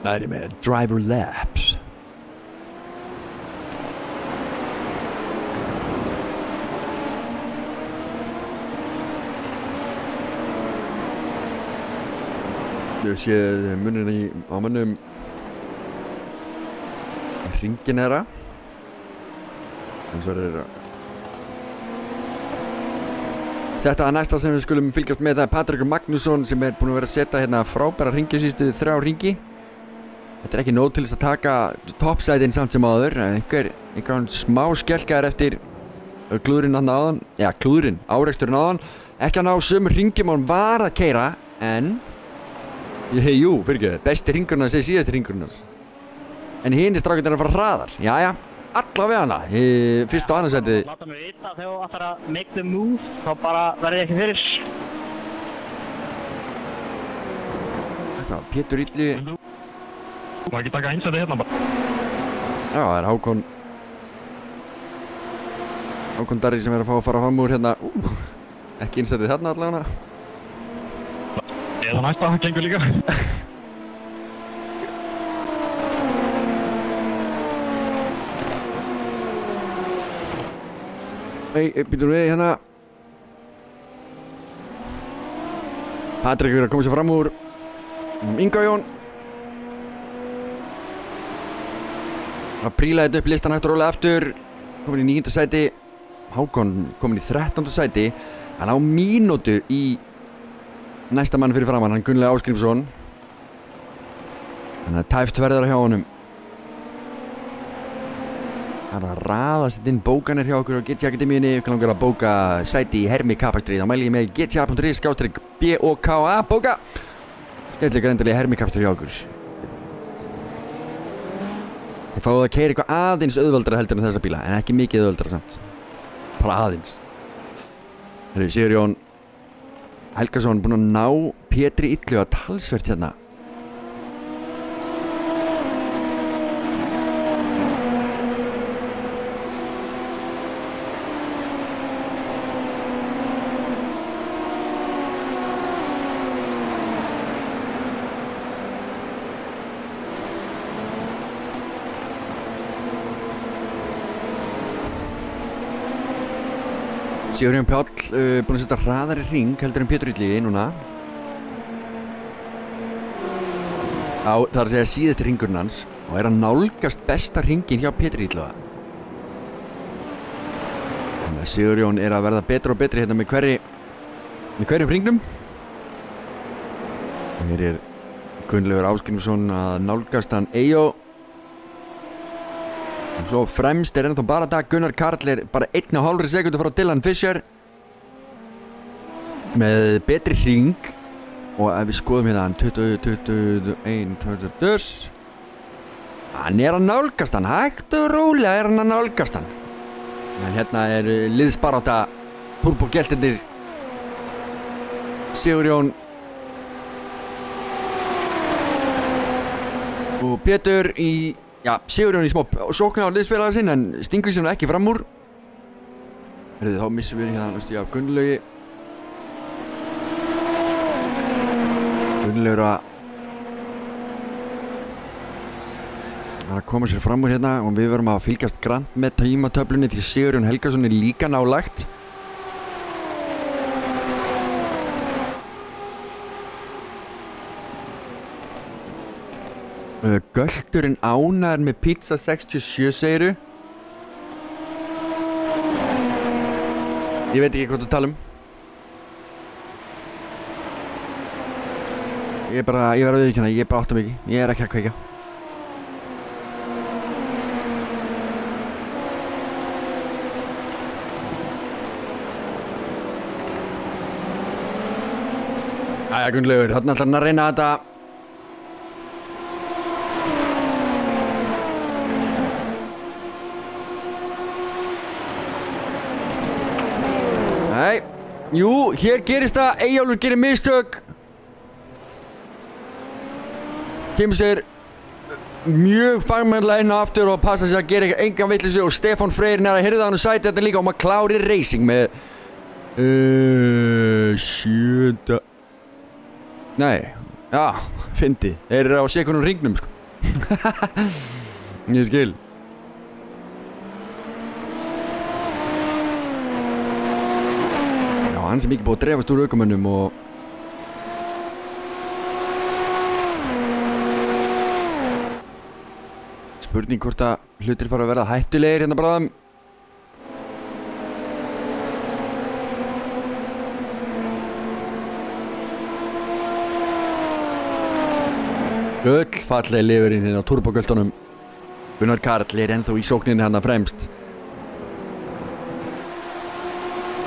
Það er með driver laps. Ég sé muninn á mönnum hringin þeirra. Eins og Þetta næsta sem við skulum fylgjast með, það er Patrekur Magnússon sem búinn að vera að setja hérna frábæra hringi síðustu 3 hringi. Þetta ekki nóg til þess að taka toppsætin samt sem áður. Einhvern smá skelkaðar eftir klúðurinn áðan. Já, klúðurinn, áreksturinn áðan. Ekki að ná sömu hringum hann var að keyra, en jú, fyrirgeðu, besti hringurinn hans er síðasti hringurinn hans. En hinn strákarnir að fara hraðar. Jæja, allavega hana. Fyrst og annarsæti. Láta mig vita þegar þú ætlar að make the move, þá bara verði ég ekki fyrir. Þetta var Pétur Illi. Má ekki taka einsæti hérna bara. Já, það er Hákon Darri sem að fara fram úr hérna. Ekki einsætið hérna allavega. Eða næsta, það gengur líka. Býtum við hérna. Patrik verið að koma sér fram úr. Inga Jón. Það prílaði þetta upp listan hægt og rólega aftur. Komin í 9. sæti. Hákon komin í 13. sæti. Hann á mínútu í næsta mann fyrir framann, hann Gunnlaugur Ásgrímsson. Þannig að tæft verður hjá honum. Það er að raðast þetta inn bókanir hjá okkur á GT Akademíunni. Ef langar að bóka sæti í hermi kapastri, þá mæli ég með gta.is/BOKA bóka. Skemmtilega endilega hermi kapastri hjá okkur. Þið fáið að keyra eitthvað aðeins auðveldara heldur en þessa bíla, en ekki mikið auðveldara samt. Bara aðeins. Sigurjón Helgason búinn að ná Pétri Illu að talsvert hérna. Sigurjón Páll búinn að setja hraðari hring heldur en Pétur Illi núna. Það er að segja síðasti hringurinn hans og er að nálgast besta hringin hjá Pétur Illi. Þannig að Sigurjón er að verða betri og betri hérna með hverjum hringnum. Hér er Gunnlaugur Ásgrímsson að nálgast hann Eyjó. Og svo fremst er ennþá bara það. Gunnar Karl er bara 1,5 sekundu frá Dylan Fisher með betri hring. Og ef við skoðum hérna hann 20, 21, 22. Hann er að nálgast hann, hægt og rólega er hann að nálgast hann. En hérna er liðsbarátta turbogeltinir Sigurjón og Pétur í, já, Sigurjón í smá sókna á liðsfélaga sinn, en stingur sér ekki fram úr. Herðu, þá missum við hérna næstu af Gunnlaugi. Gunnlaugur að koma sér fram úr hérna og við verðum að fylgjast grannt með tímatöflunni því Sigurjón Helgason er líka nálægt. Gölturinn ánæður með pizza 67 segiru. Ég veit ekki hvað þú tala um. Ég verð að viðurkenna, ég bara átta mig ekki. Ég er ekki að kveikja. Æja, Gunnlaugur, þarna ætlar hann að reyna þetta. Nei, jú, hér gerist það, Eyjólfur gerir mistök. Kemur sér mjög fagmannlega inn á aftur og passa sér að gera engan vitleysu og Stefán Freyr er að hirða hann og sæti þetta líka og McLaren Racing með 7. Nei, já, fyndi. Þeir eru á sekundum hringnum, sko. Ég skil. Já, hann sem ekki búið að drefast úr ökumönnum og spurning hvort að hlutir fara að verða hættulegir hérna bráðum. Öll falleg lifurinn hérna á turbogöltunum. Gunnar Karl er ennþá í sókninni hann að fremst.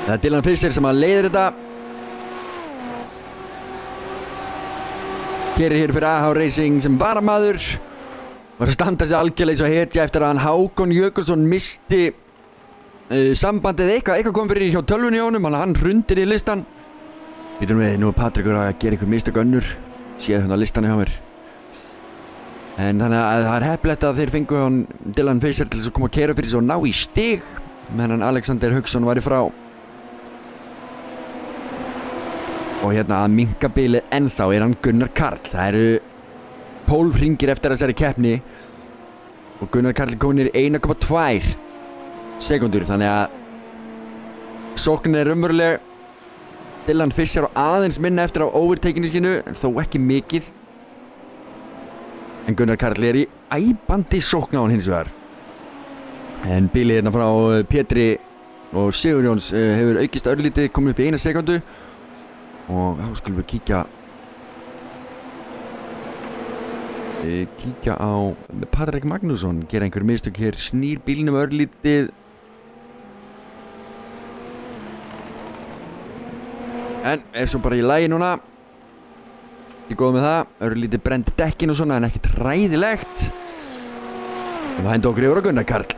Það er Dylan Fischer sem að leiðir þetta. Kerir hér fyrir AH Racing sem varamaður. Var að standa sig algjörlega eins og hetja eftir að hann Hákon Jökulsson misti sambandið eitthvað kom fyrir hjá tölvunni í honum, hann hrundir í listan. Býtum við, nú er Patrikur að gera einhver mistök önnur, séð hann á listanni hjá mér. En þannig að það er heppilegt að þeir fengu hann Dylan Fischer til þess að koma að keyra fyrir sig og ná í stig, meðan Alexander Hauksson var í frá. Og hérna að minnka bilið ennþá er hann Gunnar Karl. Það eru 12 hringir eftir þessari keppni og Gunnar Karl komin í 1,2 sekundur, þannig að sóknin er raunveruleg. Dylan Fischer á aðeins minna eftir á overtakinu sínu, en þó ekki mikið. En Gunnar Karl er í æpandi sókn á hann hins vegar. En bilið hérna frá Pétri og Sigurjóns hefur aukist örlítið, komið upp í 1 sekundu. Og þá skulum við kíkja á Patrik Magnússon, gera einhver mistök hér, snýr bílnum örlítið. En er svo bara í lagi núna. Ég góð með það, örlítið brend dekkin og svona, en ekkert hræðilegt. Og það hendur okkur yfir á Gunnar Karl.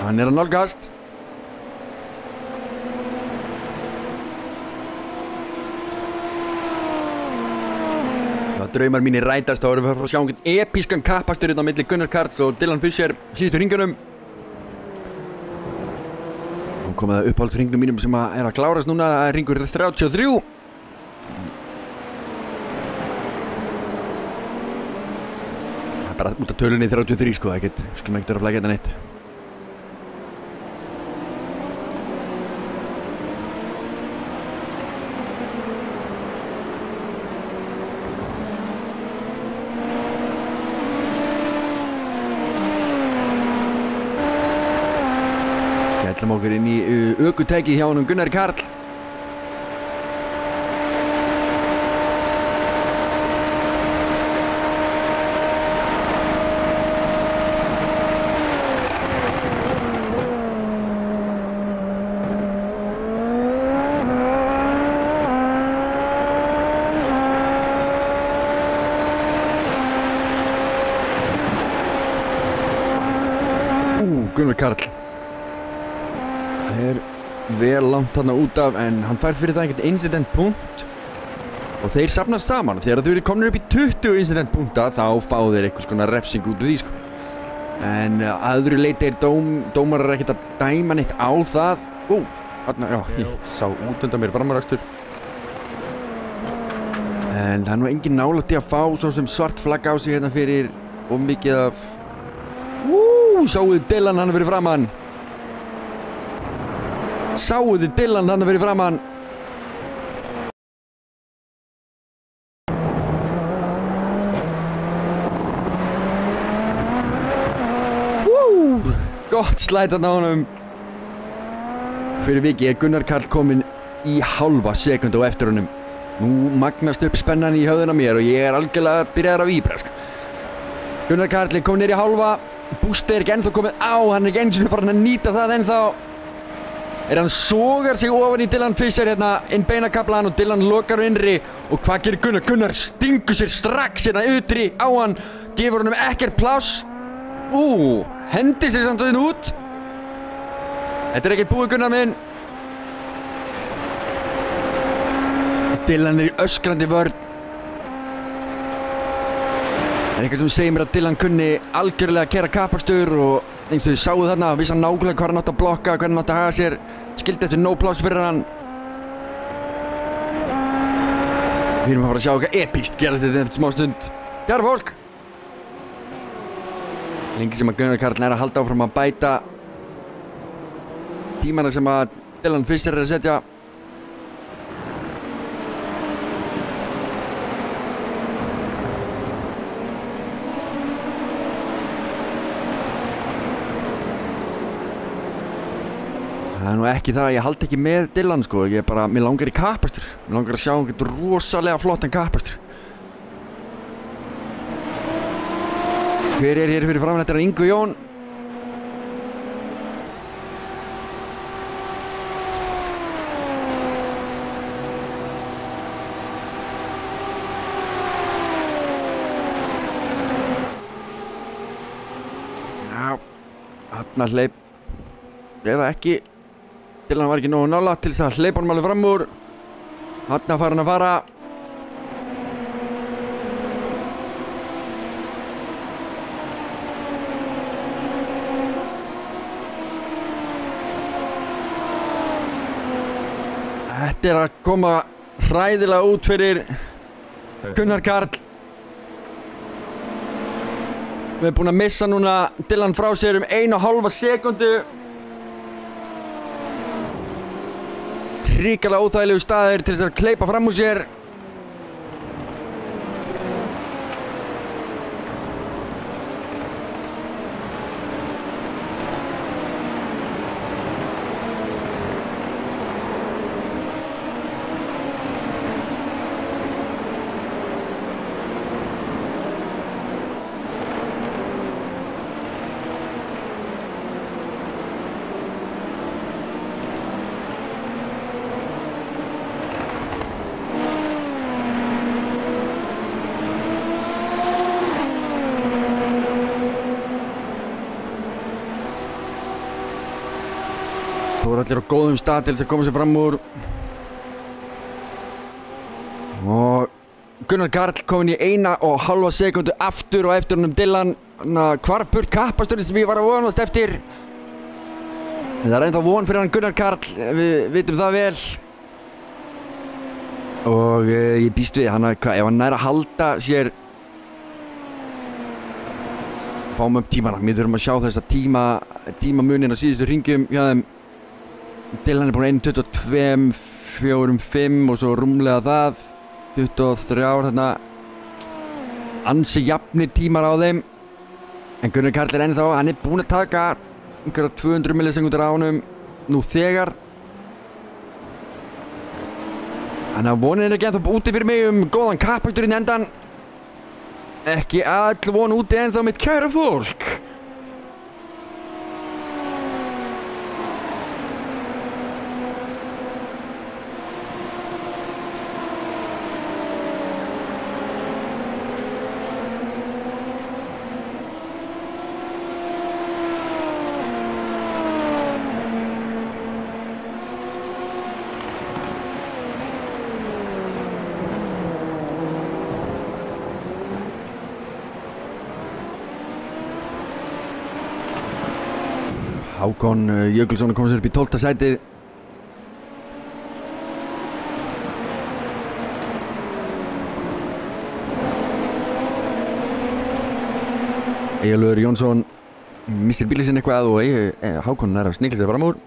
Hann er að nálgast. Það draumar mínir rætast, þá erum við að fara að sjá einhvern episkan kappastur hérna á milli Gunnar Karls og Dylan Fischer síðustu hringunum. Nú komið það uppáhalds hringnum mínum sem er að klárast núna, það er hringur 33. Það er bara út af tölunni 33 sko, það skulum ekkert vera að flækja þetta neitt. Ætlum okkur inn í ökutæki hjá honum Gunnar Karl. Gunnar Karl er vel langt þarna út af, en hann fær fyrir það einhvern incident punkt og þeir safnast saman. Þegar þau eru komnir upp í 20 incident punkta þá fá þeir eitthvað svona refsing út úr því sko. En að öðru leiti er dómarar ekkert að dæma neitt á það. Þarna, já, ég sá út undan mér framarakstur. En það er nú engin nálægt í að fá svo sem svart flagg á sig hérna fyrir of mikið af sáuðu Dylan hann fyrir framann. Sáuðu Dylan hann fyrir framann. Gott slæt hann á honum. Fyrir vikið er Gunnar Karl kominn í hálfa sekundu á eftir honum. Nú magnast upp spennan í höfðuna mér og ég er algjörlega byrjaður að víbra sko. Gunnar Karl er kominn niður í hálfa. Bústi er ekki ennþá komið á, hann er ekki eins og farin að nýta það ennþá. Hann sogar sig ofan í Dylan Fischer hérna inn beinakaflan og Dylan lokar innri. Og hvað gerir Gunnar? Gunnar stingur sér strax hérna ytri á hann. gefur honum ekkert pláss. Hendir sér samt út. Þetta er ekkert búið, Gunnar minn. Dylan í öskrandi vörn. Það eitthvað sem segir mér að Dylan kunni algjörlega að keyra kappakstur og eins og þið sáu þarna, vissi hann nákvæmlega hvað hann átti að blokka, hvernig hann átti að haga sér. Skildi eftir no pláss fyrir hann. Við erum að fara að sjá eitthvað epískt gerast þetta eftir smá stund. Kæra fólk! Lengi sem að Gunnar Karl er að halda áfram að bæta tímana sem að Dylan Fischer er að setja. Það er nú ekki það, ég haldi ekki með Dylan sko, mér langar í kappastur. Mér langar að sjá einhvern rosalega flottan kappastur. Hver er hér fyrir framan? Þetta er Ingu Jón. Já, þarna hleyp. Eða ekki. Dylan var ekki nógu nálægt til þess að hleypa honum alveg fram úr. Þarna fær hann að fara. Þetta er að koma hræðilega út fyrir Gunnar Karl. Við erum búin að missa núna Dylan frá sér 1,5 sekúndu. Hrikalega óþægilegu staðir til þess að kleypa fram úr sér. Þú voru allir á góðum stað til þess að koma sér fram úr. Og Gunnar Karl komin í 1,5 sekúndu aftur og eftir honum Dylan. Hvarf burt kappasturinn sem ég var að vonast eftir. En það er ennþá von fyrir hann Gunnar Karl, við vitum það vel. Og ég býst við, ef hann nær að halda sér fáum upp tímana. Við þurfum að sjá þessa tímamunin á síðustu hringjum hjá þeim. Dylan er búinn 1,22, 4,5 og svo rúmlega það 23 þarna ansi jafnir tímar á þeim. En Gunnar Karl er ennþá, hann er búinn að taka einhverja 200 millisekúndur á honum nú þegar. Þannig að vonin er ekki ennþá úti fyrir mig góðan kappakstur í endan. Ekki all von úti ennþá mitt kæra fólk. Hákon Jökulsson komið sér upp í 12. sætið. Eyjólfur Jónsson missir bílinn sinn eitthvað og Hákon er að snigla sér fram úr.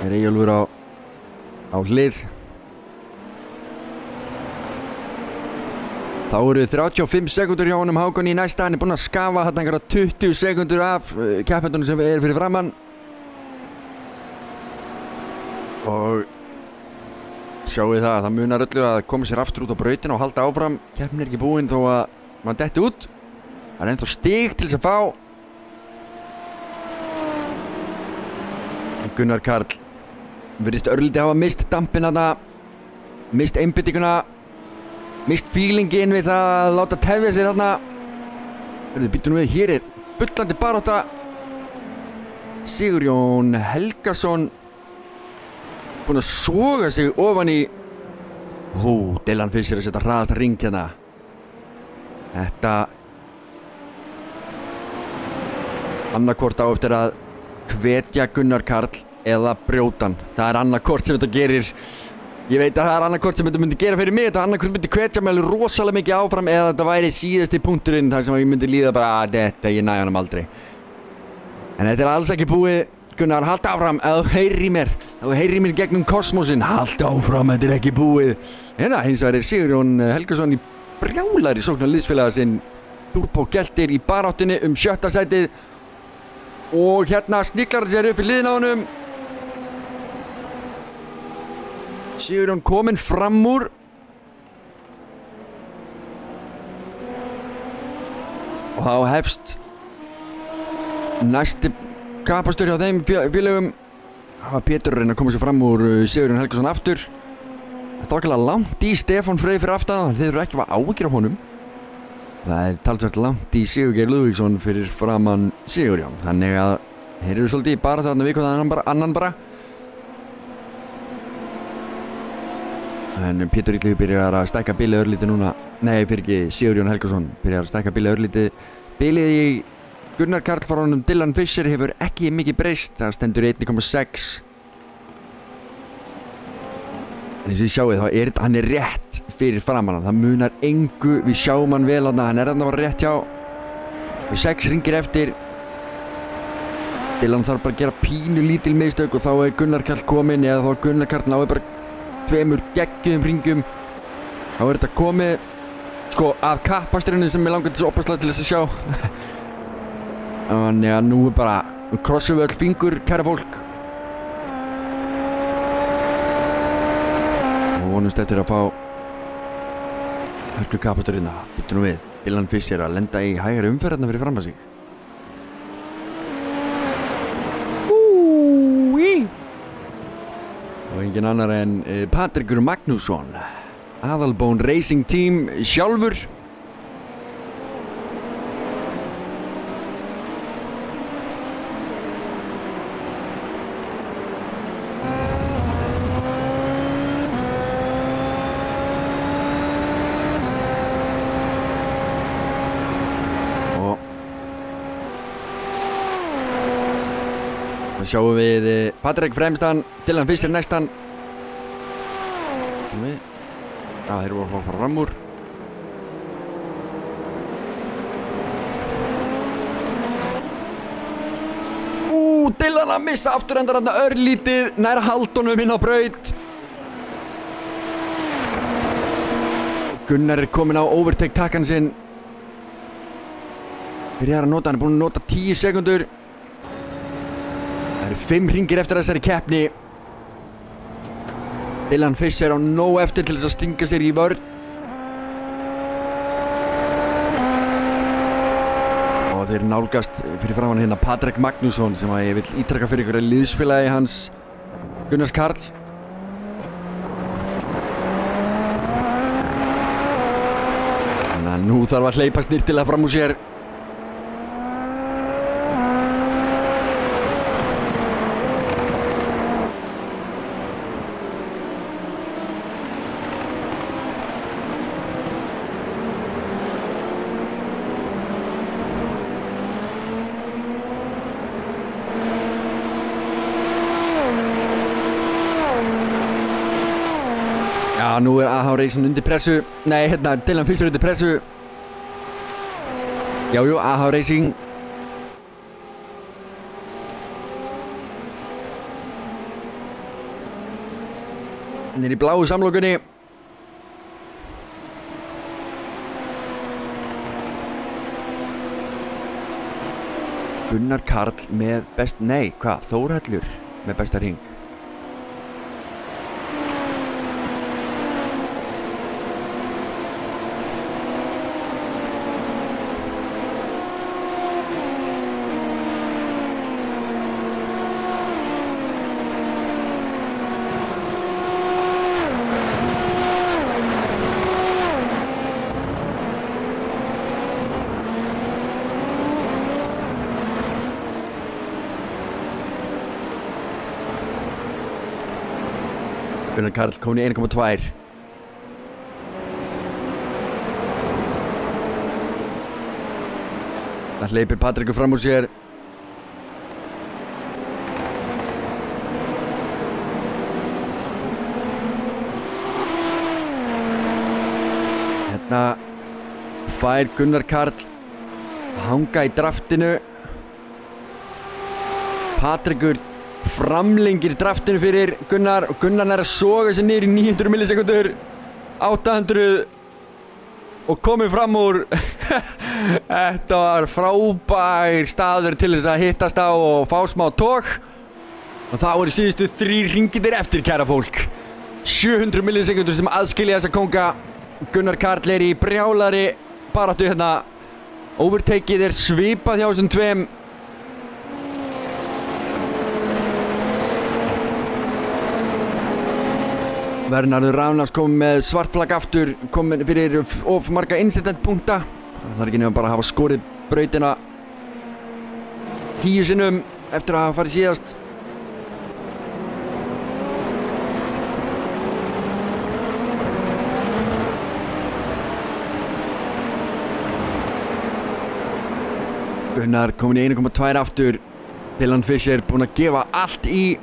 Eyjólfur á hlið. Þá eru 35 sekúndur hjá honum Hákon í næsta. Hann er búinn að skafa þarna einhverja 20 sekúndur af keppendunum sem er fyrir framann. Og sjáu það munar öllu að koma sér aftur út á brautina og halda áfram. Keppnin er ekki búinn þó að mann detti út. Það er ennþá stig til þess að fá. Gunnar Karl virðist örlítið hafa mist dampinn þarna, mist einbeitinguna, mist feelingin við það að láta tefja sig þarna. Býtum við, hér bullandi barátta. Sigurjón Helgason búinn að soga sig ofan í Dylan Fisher að setja hraðasta ring hérna. Þetta annarkvort á eftir að hvetja Gunnar Karl eða brjótan. Það annarkvort sem þetta gerir. Ég veit að það annarkvort sem þetta myndi gera fyrir mig. Þetta annarkvort myndi hvetja mig alveg rosalega mikið áfram eða þetta væri síðasti punkturinn þar sem ég myndi líða bara að þetta, ég næ honum aldrei. En þetta alls ekki búið. Gunnar, halda áfram, ef þú heyrir í mér. Ef þú heyrir í mér gegnum kosmosinn, halda áfram, þetta ekki búið. Hérna, hins vegar Sigurjón Helgason í brjálæri sókn á liðsfélaga sinn. Turbo Geltir í baráttunni 7. sætið. Og hérna sniklar hann sér upp í liðina á honum. Sigurjón kominn fram úr. Og þá hefst næsti kapastur hjá þeim félögum. Það var Pétur að reyna að koma sér fram úr Sigurjón Helgason aftur. Það var ekki langt í Stefán Freyr fyrir aftan. Þeir eru ekki að áhyggjur af honum. Það talsvert langt í Sigurgeir Lúðvíksson fyrir framann Sigurjón. Þannig að þeir eru svolítið bara þarna við hvað annan bara. En Pétur Ítli byrjar að stækka bilið örlítið núna. Nei, fyrir ekki, Sigurjón Helgason byrjar að stækka bilið örlítið. Bilið í Gunnar Karl frá honum Dylan Fisher hefur ekki mikið breyst. Það stendur 1,6. En eins og þið sjáið þá hann rétt fyrir framan hann. Það munar engu, við sjáum hann vel hann. Hann þarna bara rétt hjá. Við 6 hringir eftir. Dylan þarf bara að gera pínu lítil mistök og þá Gunnar Karl kominn eða þá Gunnar Karl náði bara 2 geggjum hringum. Þá þetta komið sko að kappastrinu sem ég langar svo opaslega til þess að sjá. Þannig að nú bara krossum við öll fingur, kæra fólk. Og vonumst eftir að fá hörku kappasturina. Býtum við, Dylan Fisher að lenda í hægari umferðarna fyrir fram að sig. Og engin annar en Patrikur Magnússon, Aðalbón Racing Team sjálfur. Og þá sjáum við Patrik fremstan, Dylan Fisher næstan. Þeir voru að fara fram úr. Dylan að missa afturendar þarna örlítið, nær haldunum inn á braut. Gunnar kominn á overtake takkan sinn. Byrjar að nota, hann búinn að nota 10 sekundur. Það eru 5 hringir eftir þessari keppni. Dylan Fisher á nóg eftir til þess að stinga sér í vörn. Og þeir nálgast fyrir framan hérna Patrik Magnússon sem að ég vil ítreka fyrir ykkur liðsfélagi hans Gunnars Karls. Þannig að nú þarf að hleypa snirtilega fram úr sér. Já, nú AH Racing undir pressu. Nei, hérna, Dylan Fisher undir pressu. Jájú, AH Racing. Hann í bláu samlokunni. Gunnar Karl með best... Nei, hvað? Þórhallur með besta hring. Gunnar Karl komin í 1,2. Það hleypir Patrikur fram úr sér. Hérna fær Gunnar Karl að hanga í draftinu. Patrikur framlengir draftinu fyrir Gunnar og Gunnar er að soga sig niður í 900 millisekundur. 800 og komið fram úr. Þetta var frábær staður til þess að hittast á og fá smá tók. Og það voru síðustu 3 hringirnir eftir, kæra fólk. 700 millisekundur sem aðskilja þessa konga. Gunnar Karl er í brjálari baráttu hérna. Overtakeið er svipað hjá þessum tveim. Vernharður Rafnars kom með svart flagg aftur, kom fyrir of marga incidentpunkta. Það er ekki nefn bara að hafa skorið brautina 10 sinnum eftir að hafa farið síðast. Gunnar komin í 1,2 aftur. Dylan Fisher búinn að gefa allt í.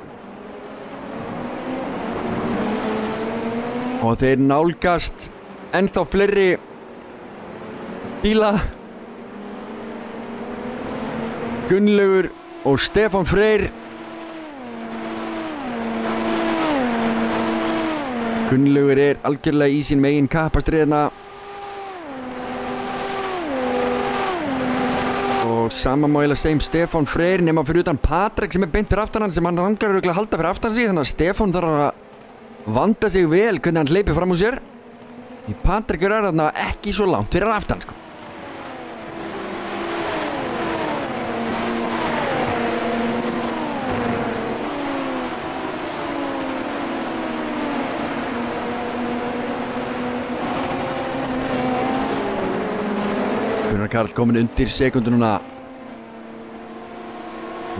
Og þeir nálgast ennþá fleiri bíla. Gunnlaugur og Stefán Freyr. Gunnlaugur er algjörlega í sín megin kappastriðina. Og sama má eiginlega segja Stefán Freyr nema fyrir utan Patrik sem er beint fyrir aftan hann sem hann ranglar örugglega að halda fyrir aftan sig, þannig að Stefán þarf að vanda sig vel hvernig hann hleypir fram úr sér. Patrikur er þarna ekki svo langt fyrir aftan sko. Gunnar Karl komin undir sekundu núna.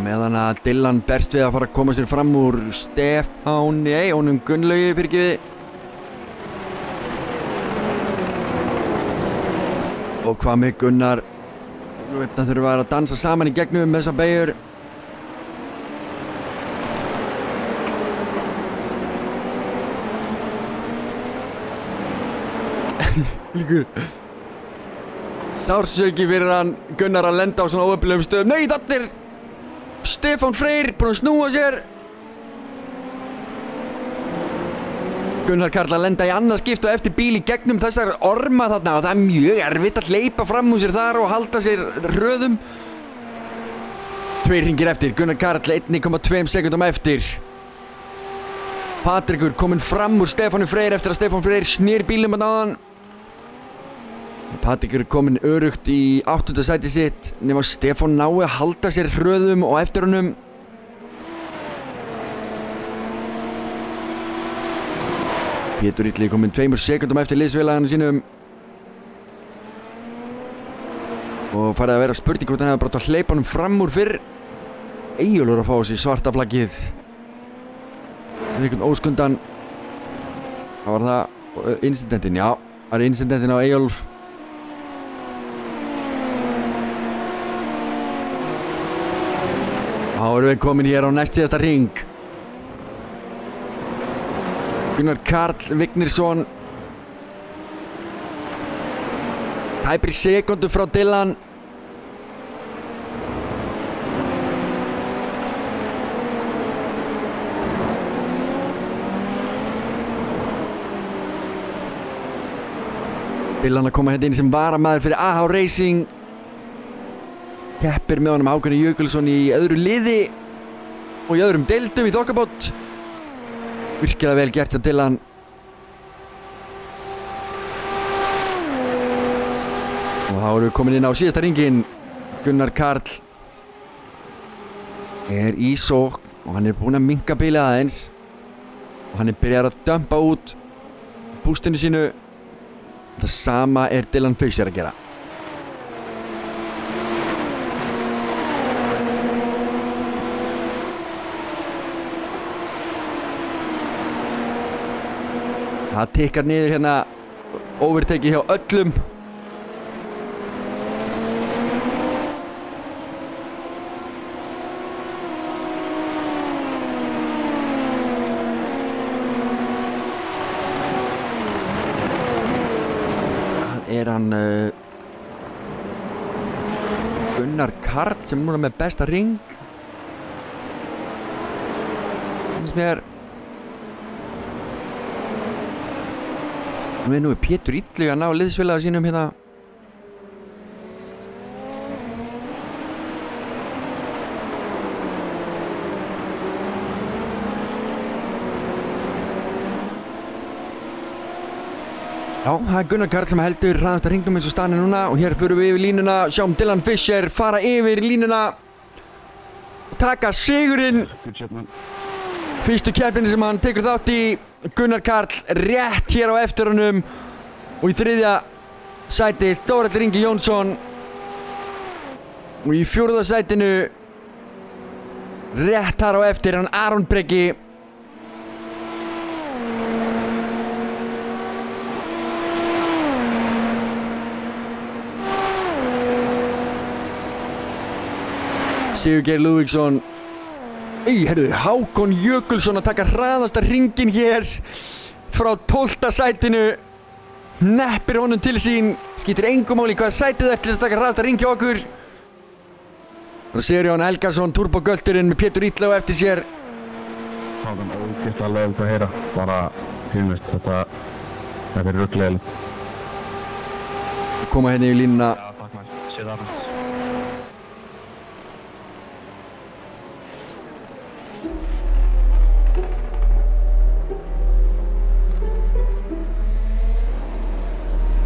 Meðan að Dylan berst við að fara að koma sér fram úr Stefáni, honum Gunnlaugi fyrirgefiði. Og hvað með Gunnar? Þetta þurfa að dansa saman í gegnum með þessa beigur. Líkur. Sársauki fyrir hann Gunnar að lenda á svona óöfnilegum stöðum. Nei, þetta er Stefán Freyr búinn að snúa sér. Gunnar Karl að lenda í annað skipti og eftir bíl í gegnum þessar orma þarna og það er mjög erfitt að hleypa fram úr sér þar og halda sér röðum. 2 hringir eftir, Gunnar Karl 1,2 sekundum eftir. Patrikur kominn fram úr Stefáni Freyr eftir að Stefán Freyr snýr bílum að náðan. Patrikur er kominn örugt í 8. sæti sitt nema Stefán nái að halda sér hröðum og eftir honum. Pétur Illi kominn 2 sekundum eftir liðsfélaginu sínum. Og farið að vera spurning hvort hann hefði bara að hleypa honum fram úr fyrr. Eyjólfur að fá sér svarta flaggið. Það er einhvern óskundan. Það var það incidentin, já. Það er incidentin á Eyjólf. Þá erum við komin hér á næst síðasta hring. Gunnar Karl Vignisson. Tæpri sekundu frá Dylan. Dylan að koma hérna inn sem varamaður fyrir AH Racing. Keppir með honum Hákoni Jökulsson í öðru liði og í öðrum deildum í þokkabót. Virkilega vel gert hjá Dylan. Og þá erum við komin inn á síðasta ringinn. Gunnar Karl er í sókn og hann er búinn að minnka bílið aðeins. Og hann er byrjað að dömpa út bústinu sínu. Það sama er Dylan Fisher að gera. Það tikkar niður hérna overtake hjá öllum. Hann Gunnar Karl sem núna með besta ring. Finnst mér nú er Pétur Illugi að ná liðsfélaga sínum hérna. Já, það er Gunnar Karl sem heldur hraðasta hringnum eins og staðan er núna og hér förum við yfir línuna, sjáum Dylan Fisher fara yfir línuna og taka sigurinn. Fyrstu keppninni sem hann tekur þátt í, Gunnar Karl rétt hér á eftir honum og í þriðja sæti Þórhallur Ingi Jónsson og í fjórða sætinu rétt þar á eftir hann Aron Breki. Sigurgeir Lúðvíksson. Herðu, Hákon Jökulsson að taka hraðasta hringinn hér frá 12. sætinu. Hneppir honum til sín. Skiptir engu máli hvað sætið er til þess að taka hraðasta hring hjá okkur. Og Sigurjón Helgason, turbogölturinn með Pétur Illugi á eftir sér. Það er ógeðslega leiðilegt að heyra. Bara, finnst þetta er rugglegilegt. Koma henni í línuna. Já, takk maður. Séð það.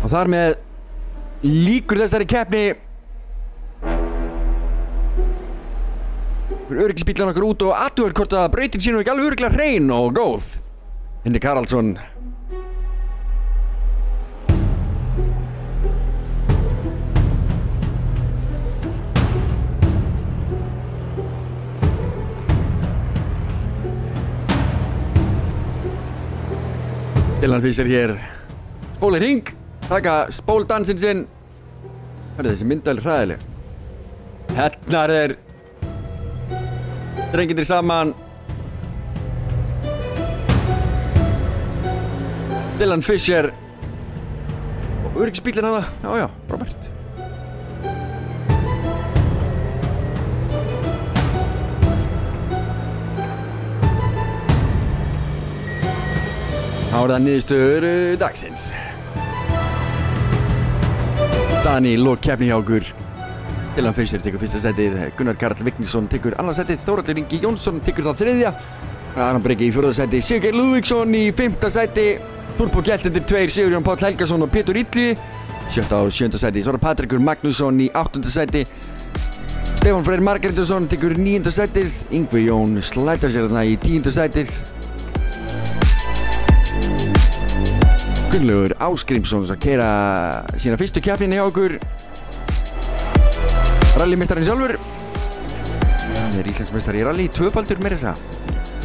Og þar með líkur þessari keppni. Öryggisbílarnir okkar út og athugur hvort að brautin sínu ekki alveg örugglega hrein og góð. Hinrik Haraldsson. Dylan Fisher hér. Spólir hring. Taka spóldansinn sinn. Hvað er þessi myndal hræðileg? Hennar er drengindir saman. Dylan Fisher. Og öryggisbílinn að það. Já, já, Robert. Þá er það niðurstöður dagsins. Dani lók keppni hjá okkur. Dylan Fisher tekur fyrsta sætið, Gunnar Karl Vignisson tekur annað sætið, Þórhallur Ingi Jónsson tekur það þriðja, Aron Breki í fjórða sæti, Sigurgeir Lúðvíksson í fimmta sæti, turbogæltendur 2 Sigurjón Páll Helgason og Pétur Illugi, sjötta og sjönda sæti, svo er Patrekur Magnússon í áttunda sæti, Stefán Freyr Margrétarsson tekur níunda sætið, Yngvi Jón slætar sér þarna í tíunda sætið, Gunnlaugur Ásgrímsson að keyra sína fyrstu keppni hjá okkur. Rallymeistarinn sjálfur. Hann er Íslandsmeistari í rally, tvöfaldur meira þess að.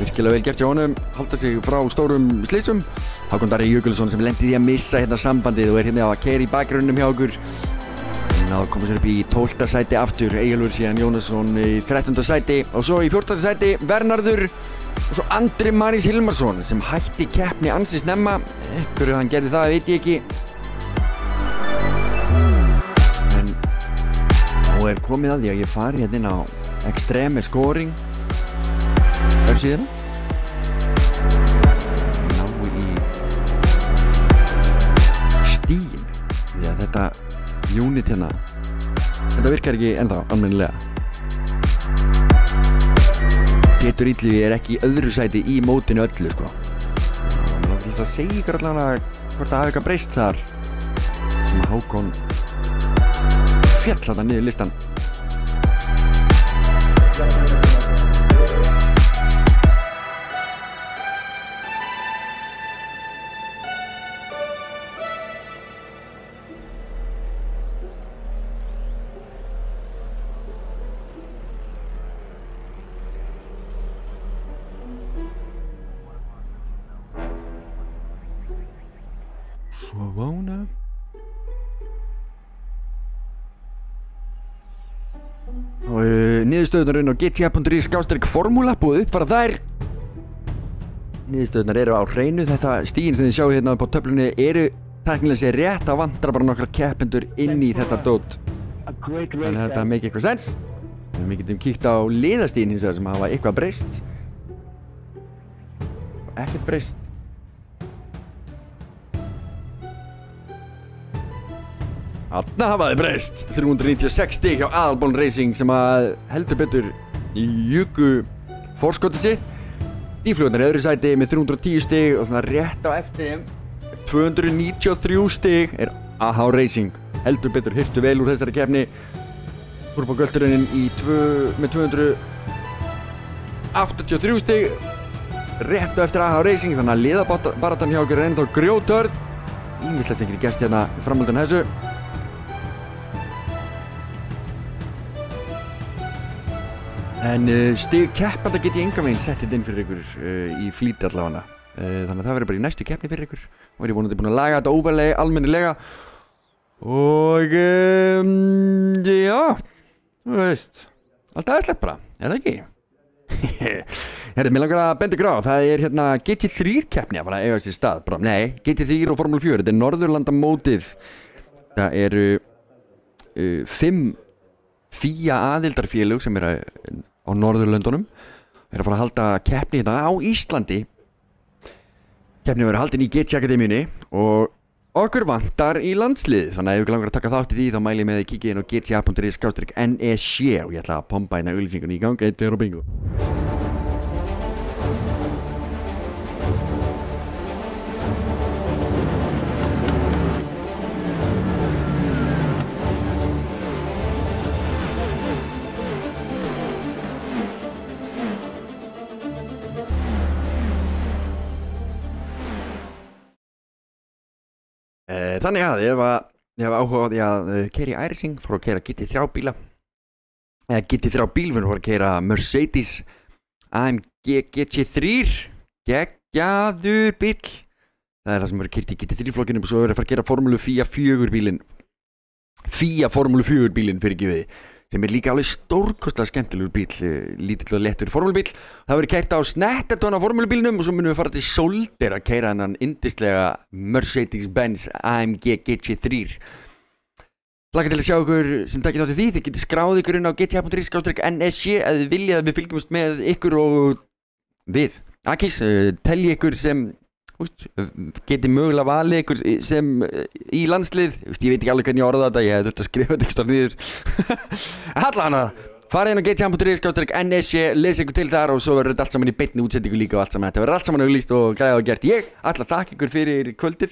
Virkilega vel gert hjá honum, halda sig frá stórum slysum. Hákon Darri Jökulsson sem lendi því að missa hérna sambandið og er hérna að keyra í bakgrunnum hjá okkur. Náðu að koma sér upp í 12. sæti aftur, Eyjólfur síðan Jónasson í 13. sæti og svo í 14. sæti Vernharður. Og svo Andri Marís Hilmarsson sem hætti keppni ansi snemma. Hverju hann gerði það veit ég ekki. En nú er komið að því að ég fari hérna inn á Extreme Scoring vefsíðuna. Ná í stíginn. Því að þetta unit hérna, þetta virkar ekki ennþá almennilega. Pétur Illugi er ekki í öðru sæti í mótinu öllu, sko. Mér langar til að segja ykkur allavega hvort það hafi eitthvað breyst þar sem að Hákon féll þarna niður listan. Svona. Og niðurstöðunar á gta.is/formúla búið uppfara þær. Niðurstöðunar eru á hreinu. Þetta stígin sem þið sjáu hérna på töflunni eru tæknilega sér rétt. Það vantar bara nokkra keppendur inn í þetta dót. Þannig að þetta make eitthvað sens. Við getum kíkt á liðastígin hins vegar sem hafa eitthvað breyst. Og ekkert breyst. Þarna hafa þið breyst. 396 stig hjá Aðalbóln Racing sem að heldur betur juku forskotið sitt. Bíflugurnar í öðru sæti með 310 stig og svona rétt á eftir þeim 293 stig er AH Racing. Heldur betur hirtu vel úr þessari keppni. Turbogölturinn með 283 stig rétt á eftir AH Racing, þannig að liðabaráttan hjá okkur er ennþá grjótörð. Ýmislegt sem getur gerst hérna framhaldinu þessu. En stig keppanda get ég engan veginn settið inn fyrir ykkur í flýti allavega. Þannig að það verður bara í næstu keppni fyrir ykkur. Og er ég vonandi búinn að laga þetta óvarlega, almennilega. Og já, þú veist, allt aðeinslegt bara, er það ekki? Herri, mér langar að benda ykkur á, það er hérna GT3 keppni að fara að eiga sér stað. Bara, nei, GT3 og Formúlu 4, þetta er Norðurlandamótið. Það eru 5 FIA aðildarfélög sem eru á Norðurlöndunum. Þeir eru að fara að halda keppni hérna á Íslandi. Keppni verður haldin í GT Akademíunni og okkur vantar í landslið. Þannig að ef ykkur langar að taka þátt í því þá mæli ég með að kíkja inn á gta.is/NEC og ég ætla að pompa hérna auglýsingunni í gang. 1, 2 og bingo. Þannig að ég hef áhuga á því að keyra í iRacing, fór að keyra GT3 bíla. GT3 bíl, við erum að keyra Mercedes AMG GT3, geggjaður bíl. Það er það sem verður keyrt í GT3 flokkinu og svo verður að fara að keyra Formúlu FIA 4 bílinn. FIA Formúlu 4 bílinn fyrir ekki við. Sem er líka alveg stórkostlega skemmtilegur bíl, lítill og lettur formúlubíl. Það verður keyrt á Snetterton á formúlubílnum og svo munum við fara til Solder að keyra þennan yndislega Mercedes-Benz AMG GT3. Hlakka til að sjá ykkur sem takið þátt í því. Þið getið skráð ykkur inn á gta.is/NEC ef þið viljið að við fylgjumst með ykkur og við. Akis, telji ykkur sem geti mögulega valið ykkur sem í landslið. Ég veit ekki alveg hvernig ég orða þetta, ég hef þurft að skrifa þetta ekki niður. Hallana, farið inn á gta.is/NEC, lesa ykkur til þar og svo verður þetta allt saman í beinni útsendingu líka og allt saman. Þetta verður allt saman auglýst og græðað og gert. Ég ætla að þakka ykkur fyrir kvöldið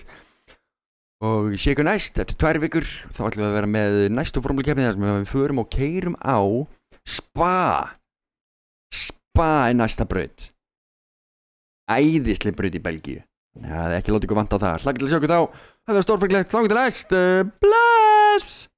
og sé ykkur næst eftir 2 vikur. Þá ætlum við að vera með næstu formúlukeppni þar sem við förum og keyrum á Spa er næsta braut. Æðisleg braut í Belgíu. Það er ekki látið ykkur vanta á það. Hlakka til að sjá ykkur þá. Það var stórfenglegt. Þá til næst. Bless!